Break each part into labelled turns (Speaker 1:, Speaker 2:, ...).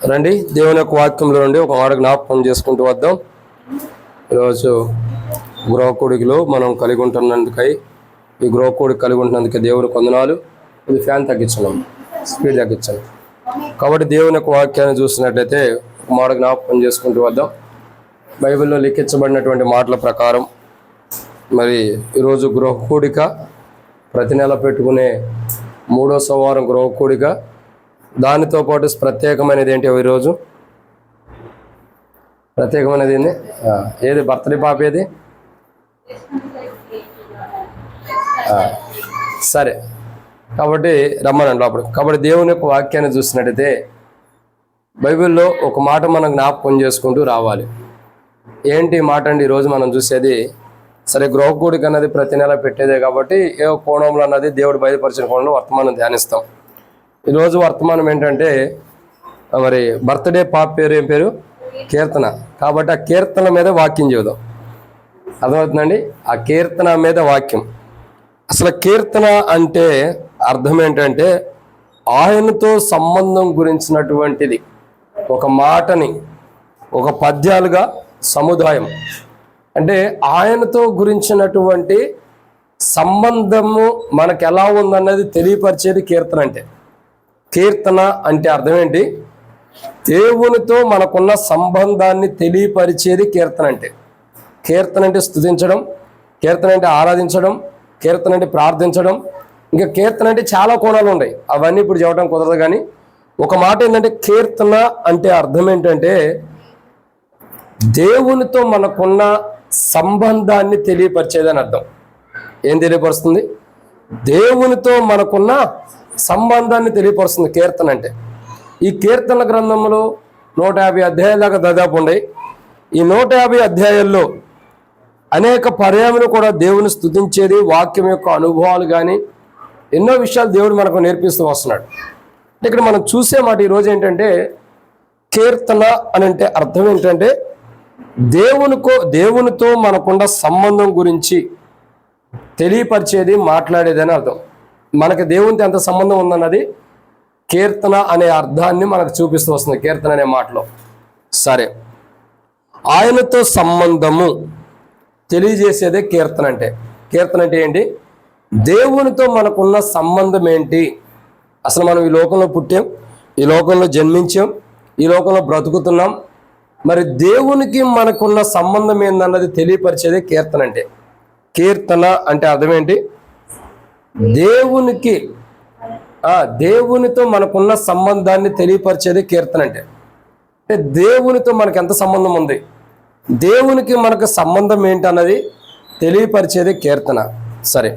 Speaker 1: రండి, దేవుని యొక్క వాక్యంలో నుండి ఒక మాట జ్ఞాపకం చేసుకుంటూ వద్దాం. ఈరోజు గృహకూడికలో మనం కలిగి ఉంటున్నందుకై, ఈ గృహకూడికి కలిగి ఉంటున్నందుకే దేవుని వందనాలు. ఇది ఫ్యాన్ తగ్గించడం, స్పీడ్ తగ్గించండి. కాబట్టి దేవుని యొక్క వాక్యాన్ని చూసినట్లయితే ఒక మాట జ్ఞాపకం చేసుకుంటూ వద్దాం. బైబిల్లో లిఖించబడినటువంటి మాటల ప్రకారం మరి ఈరోజు గృహకూడిక ప్రతి నెల పెట్టుకునే 3వ సోమవారం గృహకూడిక. దానితో పాటు ప్రత్యేకమైనది ఏంటి? ఈరోజు ప్రత్యేకమైనది ఏంది? ఏది బర్త్డే పాప ఏది? సరే, కాబట్టి రమ్మనండి లోపల. కాబట్టి దేవుని యొక్క వాక్యాన్ని చూసినట్టయితే బైబిల్లో ఒక మాట మనం జ్ఞాపకం చేసుకుంటూ రావాలి. ఏంటి మాట అండి? ఈరోజు మనం చూసేది సరే, గృహకూడిక అన్నది ప్రతి నెల పెట్టేదే కాబట్టి ఏ కోణంలో అన్నది దేవుడు బయలుపరిచిన కోణంలో వర్తమానం ధ్యానిస్తాం. ఈరోజు వర్తమానం ఏంటంటే మరి బర్త్డే పాప పేరు ఏం పేరు? కీర్తన. కాబట్టి ఆ కీర్తన మీద వాక్యం చూద్దాం. అర్థమవుతుందండి? ఆ కీర్తన మీద వాక్యం. అసలు కీర్తన అంటే అర్థం ఏంటంటే ఆయనతో సంబంధం గురించినటువంటిది. ఒక మాటని ఒక పద్యాలుగా సముదాయం అంటే ఆయనతో గురించినటువంటి సంబంధము మనకు ఎలా ఉందన్నది తెలియపరిచేది కీర్తన అంటే. కీర్తన అంటే అర్థం ఏంటి? దేవునితో మనకున్న సంబంధాన్ని తెలియపరిచేది కీర్తన అంటే. కీర్తన అంటే స్తుతించడం, కీర్తన అంటే ఆరాధించడం, కీర్తన అంటే ప్రార్థించడం. ఇంకా కీర్తన అంటే చాలా కోణాలు ఉన్నాయి, అవన్నీ ఇప్పుడు చెప్పడం కుదరదు. కానీ ఒక మాట ఏంటంటే కీర్తన అంటే అర్థం ఏంటంటే దేవునితో మనకున్న సంబంధాన్ని తెలియపరిచేదని అర్థం. ఏం తెలియపరుస్తుంది? దేవునితో మనకున్న సంబంధాన్ని తెలియపరుస్తుంది కీర్తన అంటే. ఈ కీర్తన గ్రంథంలో 150 అధ్యాయాల దాకా దాదాపు ఉన్నాయి. ఈ 150 అధ్యాయాల్లో అనేక పర్యాయములు కూడా దేవుని స్తుతించేది, వాక్యం యొక్క అనుభవాలు కానీ ఎన్నో విషయాలు దేవుడు మనకు నేర్పిస్తూ వస్తున్నాడు. ఇక్కడ మనం చూసే మాట ఈరోజు ఏంటంటే కీర్తన అని అంటే అర్థం ఏంటంటే దేవునితో మనకున్న సంబంధం గురించి తెలియపరిచేది, మాట్లాడేది అని అర్థం. మనకి దేవునితో ఎంత సంబంధం ఉందన్నది కీర్తన అనే అర్థాన్ని మనకు చూపిస్తూ వస్తుంది కీర్తన అనే మాటలో. సరే, ఆయనతో సంబంధము తెలియజేసేదే కీర్తన అంటే. కీర్తన అంటే ఏంటి? దేవునితో మనకున్న సంబంధం ఏంటి? అసలు మనం ఈ లోకంలో పుట్టాం, ఈ లోకంలో జన్మించాం, ఈ లోకంలో బ్రతుకుతున్నాం. మరి దేవునికి మనకున్న సంబంధం ఏందన్నది తెలియపరిచేదే కీర్తన అంటే. కీర్తన అంటే అర్థం ఏంటి? దేవునితో మనకున్న సంబంధాన్ని తెలియపరిచేది కీర్తన అంటే. దేవునితో మనకు ఎంత సంబంధం ఉంది, దేవునికి మనకు సంబంధం ఏంటి అన్నది తెలియపరిచేది కీర్తన. సరే,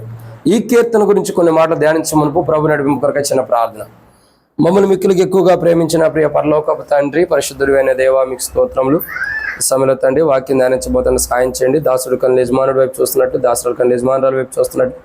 Speaker 1: ఈ కీర్తన గురించి కొన్ని మాటలు ధ్యానించమనుపు ప్రభు నడిపింపు కొరకు చిన్న ప్రార్థన. మమ్మల్ని మిక్కులకి ఎక్కువగా ప్రేమించిన ప్రియ పరలోకపు తండ్రి, పరిశుద్ధుడు అయిన దేవా, మీకు స్తోత్రములు. సమయంలో తండ్రి వాక్యం ధ్యానించబోతున్న సాయం చేయండి. దాసుడు కన్ను యజమానుడి వైపు చూస్తున్నట్టు, దాసుడు కన్ను యజమానురాల వైపు చూస్తున్నట్టు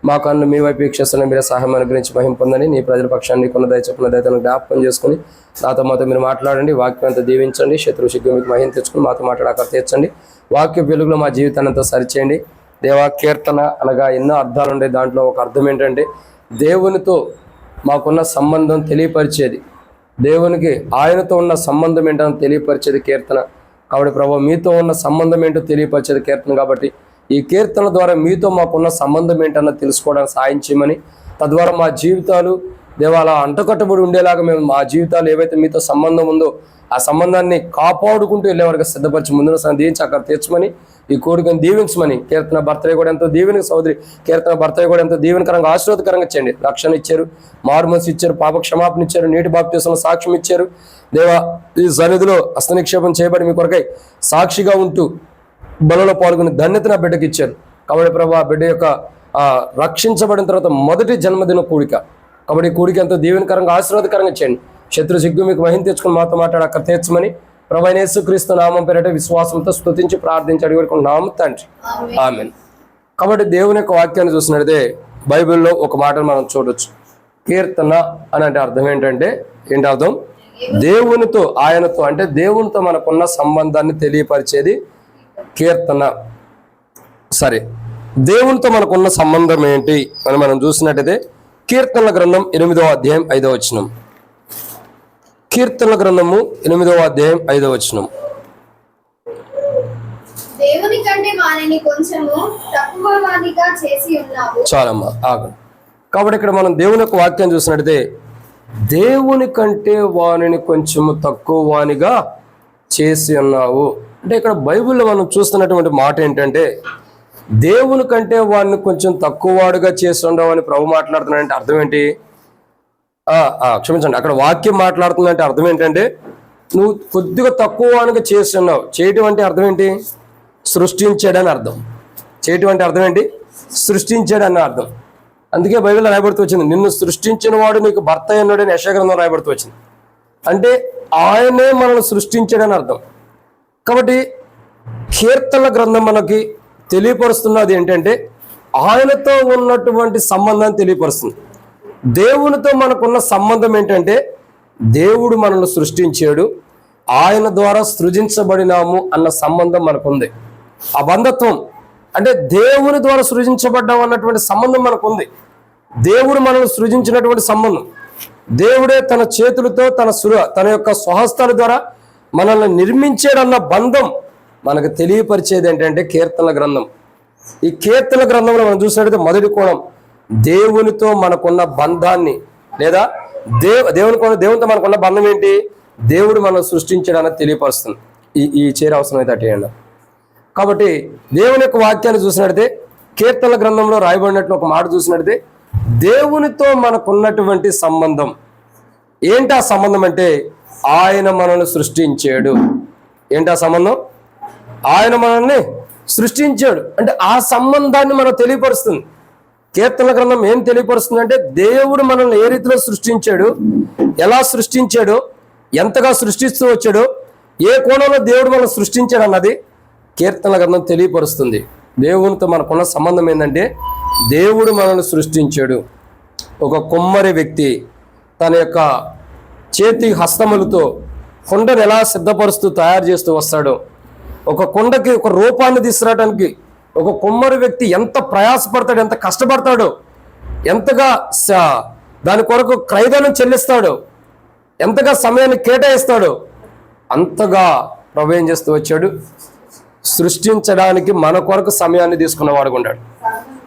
Speaker 1: మా కన్ను మీ వైపు వీక్షిస్తున్న మీరే సహాయం అనుగ్రహించి మహిమ పొందని, నీ ప్రజల పక్షాన్ని నీకున్న దయచొప్పున దయతను జ్ఞాపకం చేసుకుని నాతో మాతో మీరు మాట్లాడండి. వాక్యం అంతా దీవించండి. శత్రు సిగ్గు మీకు మహిమ తెచ్చుకుని మాతో మాట్లాడాక తీర్చండి. వాక్య వెలుగులో మా జీవితాన్ని అంతా సరిచేయండి. దేవా, కీర్తన అనగా ఎన్నో అర్థాలు ఉండే. దాంట్లో ఒక అర్థం ఏంటంటే దేవునితో మాకున్న సంబంధం తెలియపరిచేది, దేవునికి ఆయనతో ఉన్న సంబంధం ఏంటని తెలియపరిచేది కీర్తన. కాబట్టి ప్రభు, మీతో ఉన్న సంబంధం ఏంటో తెలియపరిచేది కీర్తన. కాబట్టి ఈ కీర్తన ద్వారా మీతో మాకున్న సంబంధం ఏంటన్న తెలుసుకోవడానికి సాయం చేయమని, తద్వారా మా జీవితాలు దేవాల అంటకట్టుబడి ఉండేలాగా మేము మా జీవితాలు ఏవైతే మీతో సంబంధం ఉందో ఆ సంబంధాన్ని కాపాడుకుంటూ వెళ్ళేవారికి సిద్ధపరిచి ముందున దీవించి అక్కడ తీర్చమని, ఈ కోరికను దీవించమని. కీర్తన బర్త్డే కూడా ఎంతో దీవెనక సోదరి కీర్తన బర్త్డే కూడా ఎంతో దీవెనకరంగా ఆశీర్వాదకరంగా చేయండి. రక్షణ ఇచ్చారు, మారుమనసు ఇచ్చారు, పాప క్షమాపణ ఇచ్చారు, నీటి బాప్తిస్మం సాక్ష్యం ఇచ్చారు. దేవా, ఈ సన్నిధిలో హస్తనిక్షేపం చేయబడి మీ కొరకై సాక్షిగా ఉంటూ బలలో పాల్గొని ధన్యత నా బిడ్డకి ఇచ్చారు. కాబట్టి ప్రభు, ఆ బిడ్డ యొక్క రక్షించబడిన తర్వాత మొదటి జన్మదిన కూడిక. కాబట్టి కూడిక ఎంతో దీవెనకరంగా ఆశీర్వాదకరంగా చేయండి. శత్రు సిగ్గు మీకు మహిమ తెచ్చుకుని మాతో మాట్లాడి అక్కడ తీర్చమని ప్రభువైన యేసుక్రీస్తు నామం పేరిట విశ్వాసంతో స్తుతించి ప్రార్థించి అడిగినాము తండ్రి, ఆమేన్. కాబట్టి దేవుని యొక్క వాక్యాన్ని చూసినట్లయితే బైబిల్లో ఒక మాటను మనం చూడొచ్చు. కీర్తన అని అంటే అర్థం ఏంటంటే ఏంటి అర్థం? దేవునితో, ఆయనతో అంటే దేవునితో మనకున్న సంబంధాన్ని తెలియపరిచేది కీర్తన. సరే, దేవునితో మనకున్న సంబంధం ఏంటి అని మనం చూసినట్టయితే కీర్తనల గ్రంథం 8వ అధ్యాయం 5వ వచనం. కీర్తనల గ్రంథము 8వ అధ్యాయం 5వ వచనం.
Speaker 2: దేవుని కంటే వానిని కొంచెము తక్కువ వానిగా చేసి ఉన్నావు.
Speaker 1: చాలమ్మా ఆగండి. కాబట్టి ఇక్కడ మనం దేవుని యొక్క వాక్యం చూసినట్టయితే దేవుని కంటే వానిని కొంచెము తక్కువ వానిగా చేసి ఉన్నావు అంటే ఇక్కడ బైబిల్లో మనం చూస్తున్నటువంటి మాట ఏంటంటే దేవుని కంటే వాడిని కొంచెం తక్కువ వాడుగా చేసి ఉండవు అని ప్రభు మాట్లాడుతున్నాడంటే అర్థం ఏంటి? క్షమించండి, అక్కడ వాక్యం మాట్లాడుతుందంటే అర్థం ఏంటంటే నువ్వు కొద్దిగా తక్కువ వానిగా చేసి ఉన్నావు. చేయటం అంటే అర్థం ఏంటి? సృష్టించాడని అర్థం. చేయటం అంటే అర్థం ఏంటి? సృష్టించాడని అర్థం. అందుకే బైబిల్లో రాయబడుతూ వచ్చింది, నిన్ను సృష్టించిన వాడు నీకు భర్త అన్నాడని యెషయా గ్రంథం రాయబడుతూ వచ్చింది. అంటే ఆయనే మనల్ని సృష్టించాడని అర్థం. కాబట్టి కీర్తనల గ్రంథం మనకి తెలియపరుస్తున్నది ఏంటంటే ఆయనతో ఉన్నటువంటి సంబంధాన్ని తెలియపరుస్తుంది. దేవునితో మనకున్న సంబంధం ఏంటంటే దేవుడు మనల్ని సృష్టించాడు, ఆయన ద్వారా సృజించబడినాము అన్న సంబంధం మనకుంది. ఆ బంధత్వం అంటే దేవుని ద్వారా సృజించబడ్డాం అన్నటువంటి సంబంధం మనకుంది. దేవుడు మనల్ని సృజించినటువంటి సంబంధం. దేవుడే తన చేతులతో తన యొక్క స్వహస్తాల ద్వారా మనల్ని నిర్మించాడన్న బంధం మనకు తెలియపరిచేది ఏంటంటే కీర్తనల గ్రంథం. ఈ కీర్తనల గ్రంథంలో మనం చూసినట్టయితే మొదటి కోణం దేవునితో మనకున్న బంధాన్ని లేదా దేవునితో మనకున్న బంధం ఏంటి? దేవుడు మనం సృష్టించాడని తెలియపరుస్తుంది. ఈ చేర అవసరం అయితే అటేయండి. కాబట్టి దేవుని యొక్క వాక్యాన్ని చూసినట్టయితే కీర్తనల గ్రంథంలో రాయబడినట్లు ఒక మాట చూసినట్టయితే దేవునితో మనకున్నటువంటి సంబంధం ఏంటి? ఆ సంబంధం అంటే ఆయన మనల్ని సృష్టించాడు. ఏంటి ఆ సంబంధం? ఆయన మనల్ని సృష్టించాడు అంటే ఆ సంబంధాన్ని మనం తెలియపరుస్తుంది. కీర్తనల గ్రంథం ఏం తెలియపరుస్తుంది అంటే దేవుడు మనల్ని ఏ రీతిలో సృష్టించాడు, ఎలా సృష్టించాడు, ఎంతగా సృష్టిస్తూ వచ్చాడు, ఏ కోణంలో దేవుడు మనం సృష్టించాడు అన్నది కీర్తనల గ్రంథం తెలియపరుస్తుంది. దేవునితో మనకున్న సంబంధం ఏంటంటే దేవుడు మనల్ని సృష్టించాడు. ఒక కుమ్మరి వ్యక్తి తన యొక్క చేతి హస్తములతో కుండను ఎలా సిద్ధపరుస్తూ తయారు చేస్తూ వస్తాడో, ఒక కుండకి ఒక రూపాన్ని తీసుకురావడానికి ఒక కుమ్మరి వ్యక్తి ఎంత ప్రయాసపడతాడు, ఎంత కష్టపడతాడో, ఎంతగా దాని కొరకు క్రయధనం చెల్లిస్తాడో, ఎంతగా సమయాన్ని కేటాయిస్తాడో అంతగా ప్రభు ఏం చేస్తూ వచ్చాడు? సృష్టించడానికి మన కొరకు సమయాన్ని తీసుకున్నవాడు ఉన్నాడు.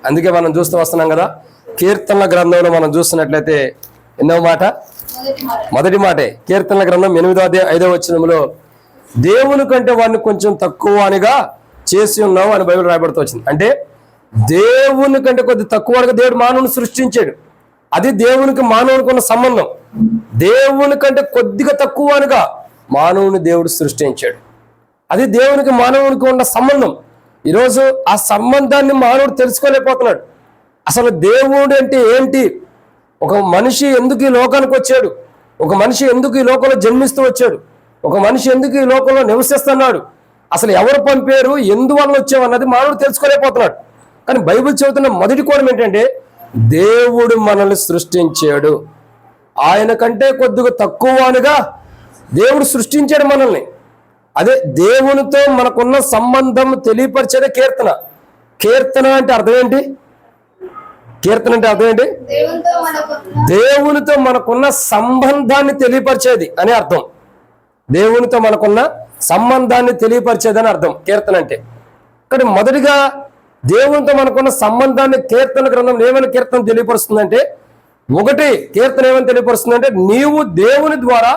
Speaker 1: అందుకే మనం చూస్తూ వస్తున్నాం కదా, కీర్తనల గ్రంథంలో మనం చూస్తున్నట్లయితే ఎన్నో మాట? మొదటి మాటే కీర్తనల గ్రంథం 8వ అధ్యాయం 5వ వచనంలో దేవుని కంటే వాడిని కొంచెం తక్కువ అనిగా చేసి ఉన్నావు అని బైబిల్ రాయబడుతూ వచ్చింది. అంటే దేవుని కంటే కొద్ది తక్కువగా దేవుడు మానవుని సృష్టించాడు. అది దేవునికి మానవునికి ఉన్న సంబంధం. దేవుని కంటే కొద్దిగా తక్కువ అనిగా మానవుని దేవుడు సృష్టించాడు. అది దేవునికి మానవునికి ఉన్న సంబంధం. ఈరోజు ఆ సంబంధాన్ని మానవుడు తెలుసుకోలేకపోతున్నాడు. అసలు దేవుడు అంటే ఏంటి, ఒక మనిషి ఎందుకు ఈ లోకానికి వచ్చాడు, ఒక మనిషి ఎందుకు ఈ లోకంలో జన్మిస్తూ వచ్చాడు, ఒక మనిషి ఎందుకు ఈ లోకంలో నివసిస్తున్నాడు, అసలు ఎవరు పంపారు, ఎందువల్ల వచ్చావు అన్నది మానవుడు తెలుసుకోలేకపోతున్నాడు. కానీ బైబిల్ చెబుతున్న మొదటి కోణం ఏంటంటే దేవుడు మనల్ని సృష్టించాడు. ఆయన కంటే కొద్దిగా తక్కువగా దేవుడు సృష్టించాడు మనల్ని. అదే దేవునితో మనకున్న సంబంధం తెలియపరిచేదే కీర్తన. కీర్తన అంటే అర్థం ఏంటి? కీర్తన అంటే అర్థం ఏంటి? దేవునితో మనకున్న సంబంధాన్ని తెలియపరిచేది అని అర్థం. దేవునితో మనకున్న సంబంధాన్ని తెలియపరిచేదని అర్థం కీర్తన అంటే. కానీ మొదటిగా దేవునితో మనకున్న సంబంధాన్ని కీర్తన గ్రంథం ఏమని కీర్తన తెలియపరుస్తుందంటే, ఒకటి కీర్తన ఏమని తెలియపరుస్తుందంటే నీవు దేవుని ద్వారా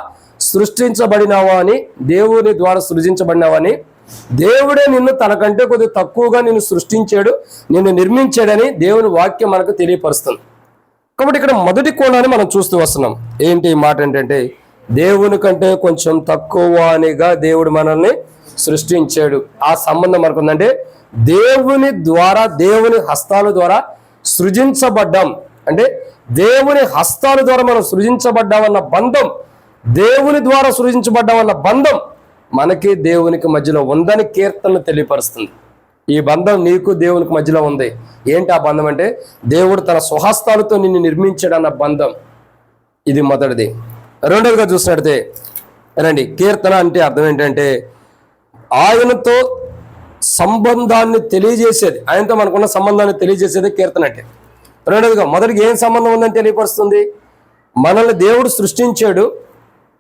Speaker 1: సృష్టించబడినావా అని, దేవుని ద్వారా సృజించబడినావా అని, దేవుడే నిన్ను తనకంటే కొద్దిగా తక్కువగా నిన్ను సృష్టించాడు, నిన్ను నిర్మించాడని దేవుని వాక్యం మనకు తెలియపరుస్తుంది. కాబట్టి ఇక్కడ మొదటి కోణాన్ని మనం చూస్తూ వస్తున్నాం. ఏంటి ఈ మాట ఏంటంటే దేవుని కంటే కొంచెం తక్కువగా దేవుడు మనల్ని సృష్టించాడు. ఆ సంబంధం మనకు ఉందంటే దేవుని ద్వారా, దేవుని హస్తాల ద్వారా సృజించబడ్డాం. అంటే దేవుని హస్తాల ద్వారా మనం సృజించబడ్డామన్న బంధం, దేవుని ద్వారా సృజించబడ్డామన్న బంధం మనకి దేవునికి మధ్యలో ఉందని కీర్తనలు తెలియపరుస్తుంది. ఈ బంధం నీకు దేవునికి మధ్యలో ఉంది. ఏంటి ఆ బంధం అంటే దేవుడు తన స్వహస్తాలతో నిన్ను నిర్మించాడన్న బంధం. ఇది మొదటిది. రెండవదిగా చూసినట్టే రండి, కీర్తన అంటే అర్థం ఏంటంటే ఆయనతో సంబంధాన్ని తెలియజేసేది, ఆయనతో మనకున్న సంబంధాన్ని తెలియజేసేది కీర్తన అంటే. రెండవదిగా మొదటికి ఏం సంబంధం ఉందని తెలియపరుస్తుంది? మనల్ని దేవుడు సృష్టించాడు,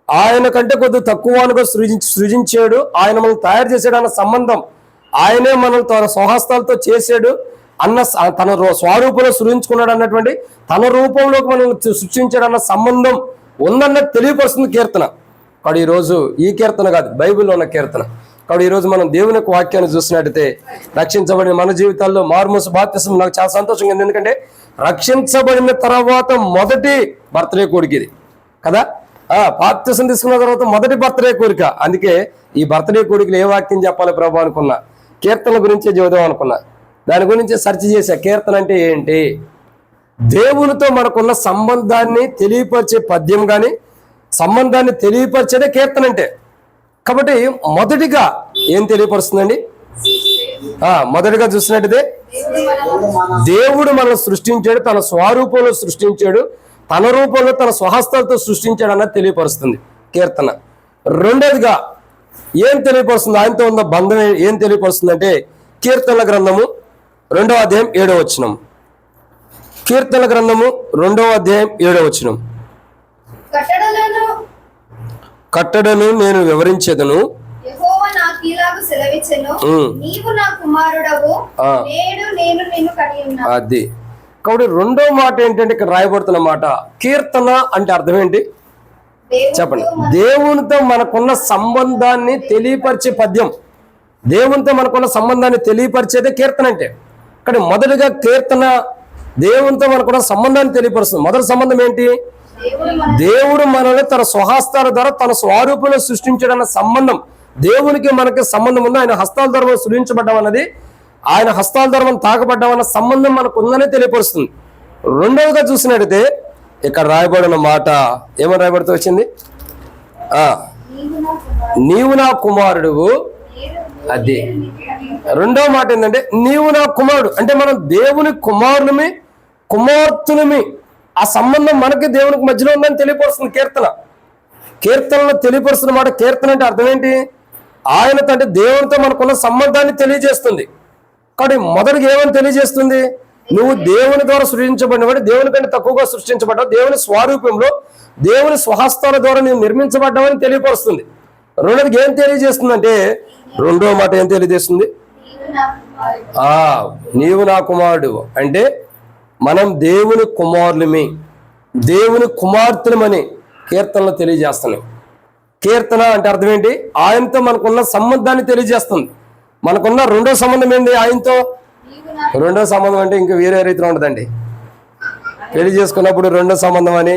Speaker 1: ఆయన కంటే కొద్ది తక్కువగా సృజించాడు, ఆయన మనల్ని తయారు చేశాడు అన్న సంబంధం, ఆయనే మనల్ని తన స్వహస్తాలతో చేశాడు అన్న తన స్వరూపంలో సృజించుకున్నాడు అన్నటువంటి తన రూపంలోకి మనల్ని సృష్టించాడు అన్న సంబంధం ఉందన్నది తెలియపరుస్తుంది కీర్తన. కాబట్టి ఈరోజు ఈ కీర్తన కాదు, బైబిల్లో ఉన్న కీర్తన. కాబట్టి ఈరోజు మనం దేవుని యొక్క వాక్యాన్ని చూసినట్టయితే రక్షించబడిన మన జీవితాల్లో మారుమూస బాప్తిసం నాకు చాలా సంతోషంగా ఉంది. ఎందుకంటే రక్షించబడిన తర్వాత మొదటి బర్త్డే కోరిక ఇది కదా. బాప్తిసం తీసుకున్న తర్వాత మొదటి బర్త్డే కోరిక. అందుకే ఈ బర్త్డే కోరికలు ఏ వాక్యం చెప్పాలి ప్రభు అనుకున్నా, కీర్తన గురించే చదువుదాం అనుకున్నా. దాని గురించి సెర్చ్ చేశా. కీర్తన అంటే ఏంటి? దేవునితో మనకున్న సంబంధాన్ని తెలియపరిచే పద్యం కానీ సంబంధాన్ని తెలియపరిచేదే కీర్తన అంటే. కాబట్టి మొదటిగా ఏం తెలియపరుస్తుందండి? మొదటిగా చూసినట్టయితే దేవుడు మనల్ని సృష్టించాడు, తన స్వరూపంలో సృష్టించాడు, తన రూపంలో తన స్వహస్తాలతో సృష్టించాడు అన్నది తెలియపరుస్తుంది కీర్తన. రెండోదిగా ఏం తెలియపరుస్తుంది? ఆయనతో ఉన్న బంధం ఏం తెలియపరుస్తుంది అంటే కీర్తనల గ్రంథము 2వ అధ్యాయం 7వ వచనం. కీర్తనల గ్రంథము 2వ అధ్యాయం 7వ వచనం. కట్టడను నేను వివరించేదను,
Speaker 2: యెహోవా నాకు ఇలాగు సెలవిచ్చెను, నీవు నా కుమారుడవు, నేడు నేను నిన్ను కని ఉన్నాను.
Speaker 1: అది. కాబట్టి రెండో మాట ఏంటంటే ఇక్కడ రాయబడుతున్న మాట కీర్తన అంటే అర్థం ఏంటి చెప్పండి? దేవునితో మనకున్న సంబంధాన్ని తెలియపరిచే పద్యం. దేవునితో మనకున్న సంబంధాన్ని తెలియపరిచేదే కీర్తన అంటే. కానీ మొదటిగా కీర్తన దేవునితో మనకున్న సంబంధాన్ని తెలియపరుస్తుంది. మొదటి సంబంధం ఏంటి? దేవుడు మనల్ని తన స్వహస్తాల ద్వారా తన స్వరూపంలో సృష్టించడన్న సంబంధం. దేవునికి మనకి సంబంధం ఉంది. ఆయన హస్తాల ద్వారా సృష్టించబడ్డం అన్నది, ఆయన హస్తాల ద్వారా మనం తాకబడ్డామన్న సంబంధం మనకు ఉందని తెలియపరుస్తుంది. రెండవదిగా చూసినట్టయితే ఇక్కడ రాయబడిన మాట ఏమని రాయబడుతూ వచ్చింది? నీవు నా కుమారుడువు. అది రెండవ మాట ఏంటంటే నీవు నా కుమారుడు అంటే మనం దేవుని కుమారులమి కుమార్తెలమి. ఆ సంబంధం మనకి దేవునికి మధ్యలో ఉందని తెలియపరుస్తుంది కీర్తన. కీర్తనలో తెలియపరుస్తున్న మాట కీర్తన అంటే అర్థం ఏంటి? ఆయనతో అంటే దేవునితో మనకున్న సంబంధాన్ని తెలియజేస్తుంది. కాబట్టి మొదటిగా ఏమని తెలియజేస్తుంది? నువ్వు దేవుని ద్వారా సృష్టించబడినవాడు, దేవుని కంటే తక్కువగా సృష్టించబడ్డావు, దేవుని స్వరూపంలో దేవుని స్వహస్తాల ద్వారా నువ్వు నిర్మించబడ్డావని తెలియపరుస్తుంది. రెండోది ఏం తెలియజేస్తుందంటే రెండో మాట ఏం తెలియజేస్తుంది? నీవు నా కుమారుడు అంటే మనం దేవుని కుమారులమి, దేవుని కుమార్తెలమని కీర్తనలో తెలియజేస్తున్నాం. కీర్తన అంటే అర్థం ఏంటి? ఆయనతో మనకున్న సంబంధాన్ని తెలియజేస్తుంది. మనకున్న రెండో సంబంధం ఏంటి ఆయనతో? రెండో సంబంధం అంటే ఇంకా వేరే రీతిలో ఉండదండి. పెళ్లి చేసుకున్నప్పుడు రెండో సంబంధం అని,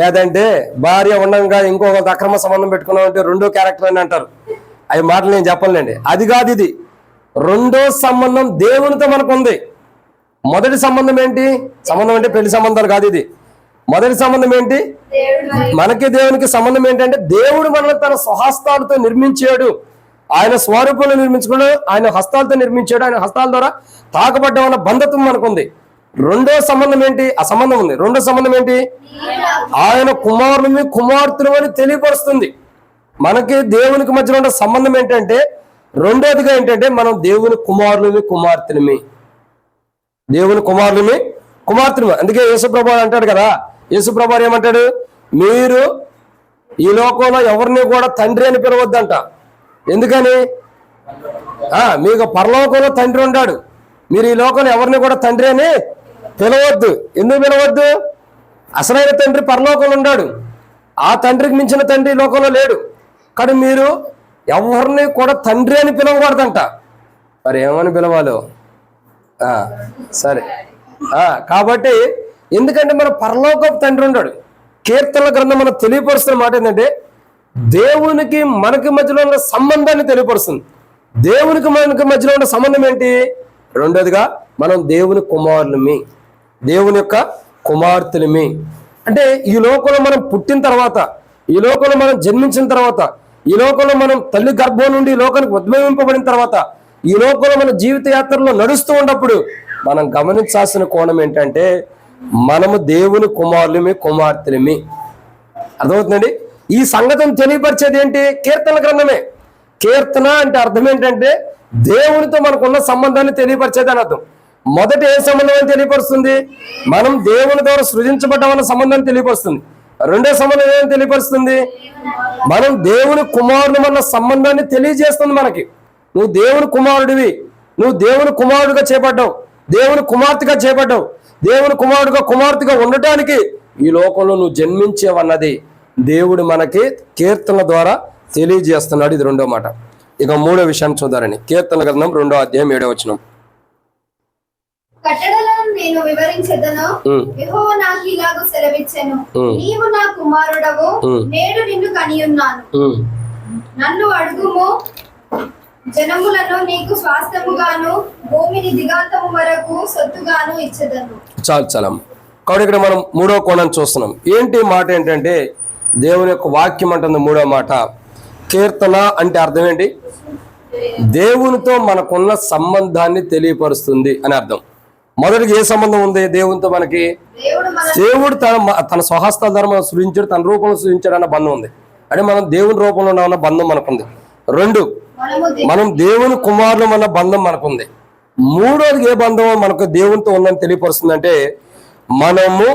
Speaker 1: లేదంటే భార్య ఉండగా ఇంకొక అక్రమ సంబంధం పెట్టుకున్నామంటే రెండో క్యారెక్టర్ అని అంటారు. అవి మాటలు నేను చెప్పలేండి. అది కాదు ఇది. రెండో సంబంధం దేవునితో మనకు ఉంది. మొదటి సంబంధం ఏంటి? సంబంధం అంటే పెళ్లి సంబంధాలు కాదు ఇది. మొదటి సంబంధం ఏంటి? మనకి దేవునికి సంబంధం ఏంటంటే దేవుడు మనల్ని తన స్వహస్తాలతో నిర్మించాడు, ఆయన స్వరూపంలో నిర్మించుకున్నాడు, ఆయన హస్తాలతో నిర్మించాడు, ఆయన హస్తాల ద్వారా తాకబడ్డమన్న బంధత్వం మనకుంది. రెండో సంబంధం ఏంటి? ఆ సంబంధం ఉంది. రెండో సంబంధం ఏంటి? ఆయన కుమారుని కుమార్తెలు అని తెలియపరుస్తుంది. మనకి దేవునికి మధ్యలో ఉన్న సంబంధం ఏంటంటే రెండోదిగా ఏంటంటే మనం దేవుని కుమారులని కుమార్తెలమి, దేవుని కుమారులని కుమార్తెలమి. అందుకే యేసుప్రభు అంటాడు కదా, యేసుప్రభు ఏమంటాడు? మీరు ఈ లోకంలో ఎవరిని కూడా తండ్రి అని పిలవద్దంట. ఎందుకని? మీకు పరలోకంలో తండ్రి ఉన్నాడు, మీరు ఈ లోకంలో ఎవరిని కూడా తండ్రి అని పిలవద్దు. ఎందుకు పిలవద్దు? అసలైన తండ్రి పరలోకంలో ఉన్నాడు, ఆ తండ్రికి మించిన తండ్రి ఈ లోకంలో లేడు. కానీ మీరు ఎవరిని కూడా తండ్రి అని పిలవకూడదంట. మరి ఏమని పిలవాలో? సరే, కాబట్టి ఎందుకంటే మన పరలోకపు తండ్రి ఉన్నాడు. కీర్తనల గ్రంథం మనం తెలియపరుస్తున్న మాట ఏంటంటే దేవునికి మనకి మధ్యలో ఉన్న సంబంధాన్ని తెలియపరుస్తుంది. దేవునికి మనకి మధ్యలో ఉన్న సంబంధం ఏంటి? రెండోదిగా మనం దేవుని కుమారులమి, దేవుని యొక్క కుమార్తెలమి. అంటే ఈ లోకంలో మనం పుట్టిన తర్వాత, ఈ లోకంలో మనం జన్మించిన తర్వాత, ఈ లోకంలో మనం తల్లి గర్భం నుండి ఈ లోకానికి ఉద్భవింపబడిన తర్వాత, ఈ లోకంలో మన జీవిత యాత్రలో నడుస్తూ ఉన్నప్పుడు మనం గమనించాల్సిన కోణం ఏంటంటే మనము దేవుని కుమారులమి కుమార్తెలమి. అర్థమవుతుందండి? ఈ సంగతిని తెలియపరిచేది ఏంటి? కీర్తన గ్రంథమే. కీర్తన అంటే అర్థం ఏంటంటే దేవునితో మనకున్న సంబంధాన్ని తెలియపరిచేది అని అర్థం. మొదట ఏ సంబంధం అని తెలియపరుస్తుంది? మనం దేవుని ద్వారా సృజించబడ్డామన్న సంబంధాన్ని తెలియపరుస్తుంది. రెండో సంబంధం ఏం తెలియపరుస్తుంది? మనం దేవుని కుమారుడు అన్న సంబంధాన్ని తెలియజేస్తుంది మనకి. నువ్వు దేవుని కుమారుడివి, నువ్వు దేవుని కుమారుడుగా చేపడ్డావు, దేవుని కుమార్తెగా చేపడ్డావు. దేవుని కుమారుడుగా కుమార్తెగా ఉండటానికి ఈ లోకంలో నువ్వు జన్మించేవన్నది దేవుడు మనకి కీర్తనల ద్వారా తెలియజేస్తున్నాడు. ఇది రెండో మాట. ఇక మూడో విషయాన్ని చూద్దారని కీర్తన గ్రంథం 2వ అధ్యాయం 7వ వచనం.
Speaker 2: కట్టడలను నేను వివరించెదను, యెహోవా నాకు ఇలాగ సెలవిచ్చెను, నీవు నా కుమారుడవు, నేడు నిన్ను కనియున్నాను. నన్ను అడుగుము, జనములను నీకు స్వాస్థ్యముగాను భూమిని దిగాంతము వరకు సొత్తుగాను ఇచ్చెదను. చాలా
Speaker 1: కాబట్టి ఇక్కడ మనం మూడో కోణాన్ని చూస్తున్నాం. ఏంటి మాట ఏంటంటే దేవుని యొక్క వాక్యం అంటుంది మూడో మాట. కీర్తన అంటే అర్థం ఏంటి? దేవునితో మనకున్న సంబంధాన్ని తెలియపరుస్తుంది అని అర్థం. మొదటికి ఏ సంబంధం ఉంది దేవునితో మనకి? దేవుడు తన స్వహస్త ధర్మం సృజించాడు, తన రూపంలో సృజించాడు అన్న బంధం ఉంది. అంటే మనం దేవుని రూపంలో ఉన్న బంధం మనకుంది. రెండు, మనం దేవుని కుమారులు అన్న బంధం మనకుంది. మూడోది ఏ బంధం మనకు దేవునితో ఉందని తెలియపరుస్తుందంటే మనము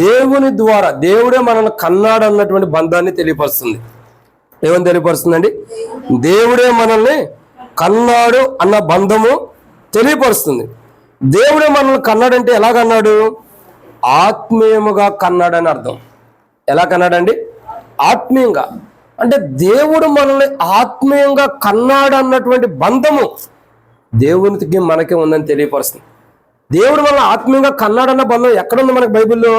Speaker 1: దేవుని ద్వారా, దేవుడే మనల్ని కన్నాడు అన్నటువంటి బంధాన్ని తెలియపరుస్తుంది. ఏమని తెలియపరుస్తుందండి? దేవుడే మనల్ని కన్నాడు అన్న బంధము తెలియపరుస్తుంది. దేవుడే మనల్ని కన్నాడంటే ఎలా కన్నాడు? ఆత్మీయముగా కన్నాడు అని అర్థం. ఎలా కన్నాడండి? ఆత్మీయంగా. అంటే దేవుడు మనల్ని ఆత్మీయంగా కన్నాడు అన్నటువంటి బంధము దేవునికి మనకి ఉందని తెలియపరుస్తుంది. దేవుడు మనల్ని ఆత్మీయంగా కన్నాడన్న బంధం ఎక్కడుంది మనకి బైబిల్లో?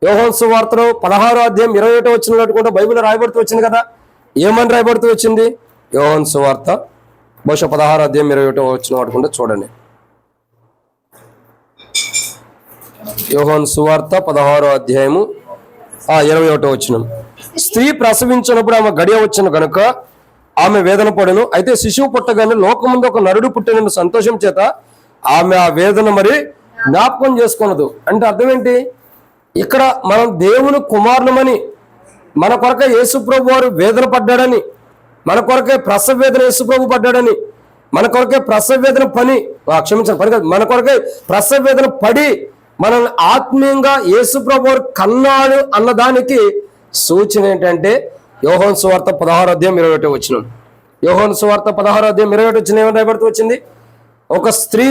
Speaker 1: యోహాను సువార్తలో 16వ అధ్యాయం 21వ వచనం కూడా బైబిల్లో రాయబడుతూ వచ్చింది కదా. ఏమని రాయబడుతూ వచ్చింది? యోహాను సువార్త బహుశా 16వ అధ్యాయం 21వ వచనం పట్టుకుంటే చూడండి. యోహాను సువార్త 16వ అధ్యాయము 21వ వచనం. స్త్రీ ప్రసవించినప్పుడు ఆమె గడియ వచ్చిన గనుక ఆమె వేదన పడును. అయితే శిశువు పుట్టగానే లోకముందు ఒక నరుడు పుట్టిన సంతోషం చేత ఆమె ఆ వేదన మరి జ్ఞాపకం చేసుకున్నదు. అంటే అర్థం ఏంటి? ఇక్కడ మనం దేవుని కుమారులమని, మన కొరకే యేసుప్రభు వారు వేదన పడ్డాడని, మన కొరకే ప్రసవ వేదన యేసుప్రభు పడ్డాడని, మన కొరకే ప్రసవ వేదన మన కొరకే ప్రసవ వేదన పడి మనల్ని ఆత్మీయంగా యేసుప్రభు వారు కన్నాడు అన్నదానికి సూచన ఏంటంటే యోహాను సువార్త 16వ అధ్యాయం 21వ వచనం. యోహాను సువార్త 16వ అధ్యాయం 21వ వచనం ఏమని రాయబడుతూ వచ్చింది? ఒక స్త్రీ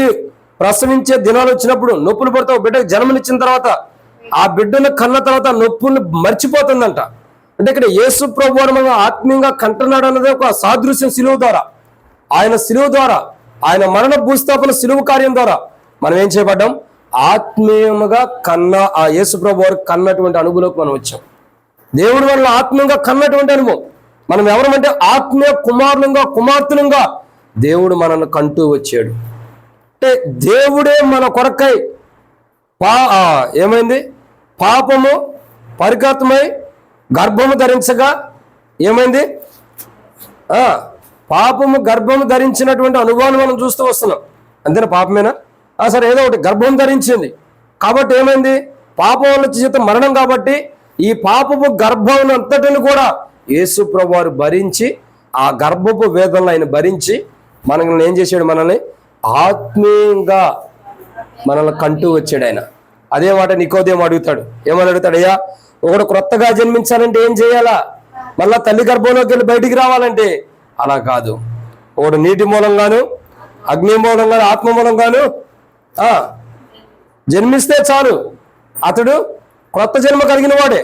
Speaker 1: ప్రసవించే దినాలు వచ్చినప్పుడు నొప్పులు పడితే బిడ్డకు జన్మనిచ్చిన తర్వాత ఆ బిడ్డను కన్న తర్వాత నొప్పులు మర్చిపోతుందంట. అంటే ఇక్కడ యేసు ప్రభువు మనం ఆత్మీయంగా కంటున్నాడు అన్నది ఒక సాదృశ్యం. సిలువ ద్వారా, ఆయన సిలువ ద్వారా, ఆయన మరణ భూస్థాపన సిలువ కార్యం ద్వారా మనం ఏం చేయబడ్డాం? ఆత్మీయముగా ఆ యేసు ప్రభు వారు కన్నటువంటి అనుభవంలోకి మనం వచ్చాం. దేవుడు మనల్ని ఆత్మీయంగా కన్నటువంటి అనుభవం. మనం ఎవరమంటే ఆత్మీయ కుమారులుగా కుమార్తెలుగా దేవుడు మనల్ని కంటూ వచ్చాడు. అంటే దేవుడే మన కొరకై ఏమైంది? పాపము పరికర్తమై గర్భము ధరించగా ఏమైంది? పాపము గర్భము ధరించినటువంటి అనుభవాన్ని మనం చూస్తూ వస్తున్నాం. అంతేనా? పాపమేనా? సరే, ఏదో ఒకటి గర్భం ధరించింది కాబట్టి ఏమైంది? పాపం వల్ల చేత మరణం. కాబట్టి ఈ పాపపు గర్భం అంతటిని కూడా యేసు ప్రభువు వారు భరించి, ఆ గర్భపు వేదనలు ఆయన భరించి మనల్ని ఏం చేశాడు? మనల్ని ఆత్మీయంగా మనల్ని కంటూ వచ్చాడు ఆయన. అదే మాట నికోదేము అడుగుతాడు. ఏమని అడుగుతాడు? అయ్యా, ఒకడు క్రొత్తగా జన్మించాలంటే ఏం చేయాలా? మళ్ళా తల్లి గర్భంలోకి వెళ్ళి బయటికి రావాలంటే అలా కాదు. ఒకడు నీటి మూలంగాను, అగ్ని మూలంగాను, ఆత్మ మూలంగాను జన్మిస్తే చాలు, అతడు క్రొత్త జన్మ కలిగిన వాడే.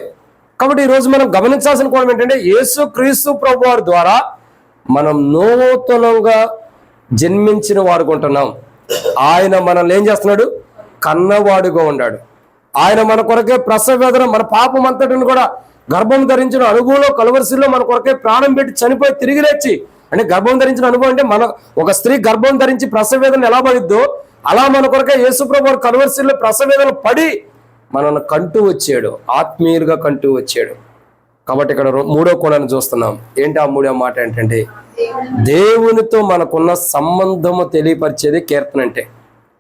Speaker 1: కాబట్టి ఈరోజు మనం గమనించాల్సిన కోణం ఏంటంటే యేసు క్రీస్తు ప్రభు వారి ద్వారా మనం నూతనంగా జన్మించిన వాడుకుంటున్నాం. ఆయన మనల్ని ఏం చేస్తున్నాడు? కన్నవాడుగా ఉన్నాడు. ఆయన మన కొరకే ప్రసవ వేదన, మన పాపం అంతటిని కూడా గర్భం ధరించిన అనుభవంలో కలువరిశిలో మన కొరకే ప్రాణం పెట్టి చనిపోయి తిరిగి లేచి, అంటే గర్భం ధరించిన అనుభవం అంటే మన ఒక స్త్రీ గర్భం ధరించి ప్రసవ వేదన ఎలా పడిద్దో అలా మన కొరకే యేసుప్రభు వారు కలువరిశిలో ప్రసవ వేదన పడి మనల్ని కంటూ వచ్చాడు, ఆత్మీయులుగా కంటూ వచ్చాడు. కాబట్టి ఇక్కడ మూడో కోణాన్ని చూస్తున్నాం. ఏంటి ఆ మూడో మాట? ఏంటంటే దేవునితో మనకున్న సంబంధము తెలియపరిచేది కీర్తన. అంటే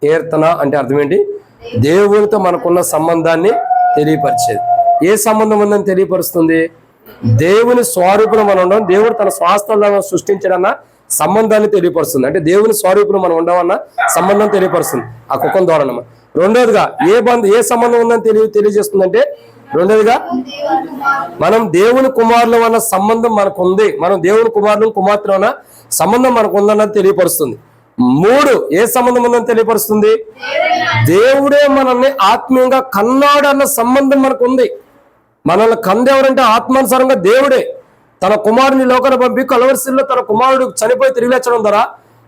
Speaker 1: కీర్తన అంటే అర్థం ఏంటి? దేవునితో మనకున్న సంబంధాన్ని తెలియపరిచేది. ఏ సంబంధం ఉందని తెలియపరుస్తుంది? దేవుని స్వరూపులు మనం ఉండడం, దేవుడు తన స్వాస్థ్యంలో సృష్టించడన్న సంబంధాన్ని తెలియపరుస్తుంది. అంటే దేవుని స్వరూపులు మనం ఉండవన్న సంబంధం తెలియపరుస్తుంది ఆ కుక్కం ద్వారా. రెండోదిగా ఏ సంబంధం ఉందని తెలియజేస్తుందంటే రెండోదిగా
Speaker 2: దేవుని కుమారుడు.
Speaker 1: మనం దేవుని కుమారులు అన్న సంబంధం మనకు ఉంది. మనం దేవుని కుమారులు కుమార్తెలు అన్న సంబంధం మనకు ఉందన్నది తెలియపరుస్తుంది. మూడు, ఏ సంబంధం ఉందని తెలియపరుస్తుంది? దేవుడే మనల్ని ఆత్మీయంగా కన్నాడు అన్న సంబంధం మనకు ఉంది. మనల్ని కందెవరంటే ఆత్మానుసారంగా దేవుడే తన కుమారుని లోకాన్ని పంపి కలవరిశిల్లో తన కుమారుడు చనిపోయి తిరిగి లేచడం ద్వారా,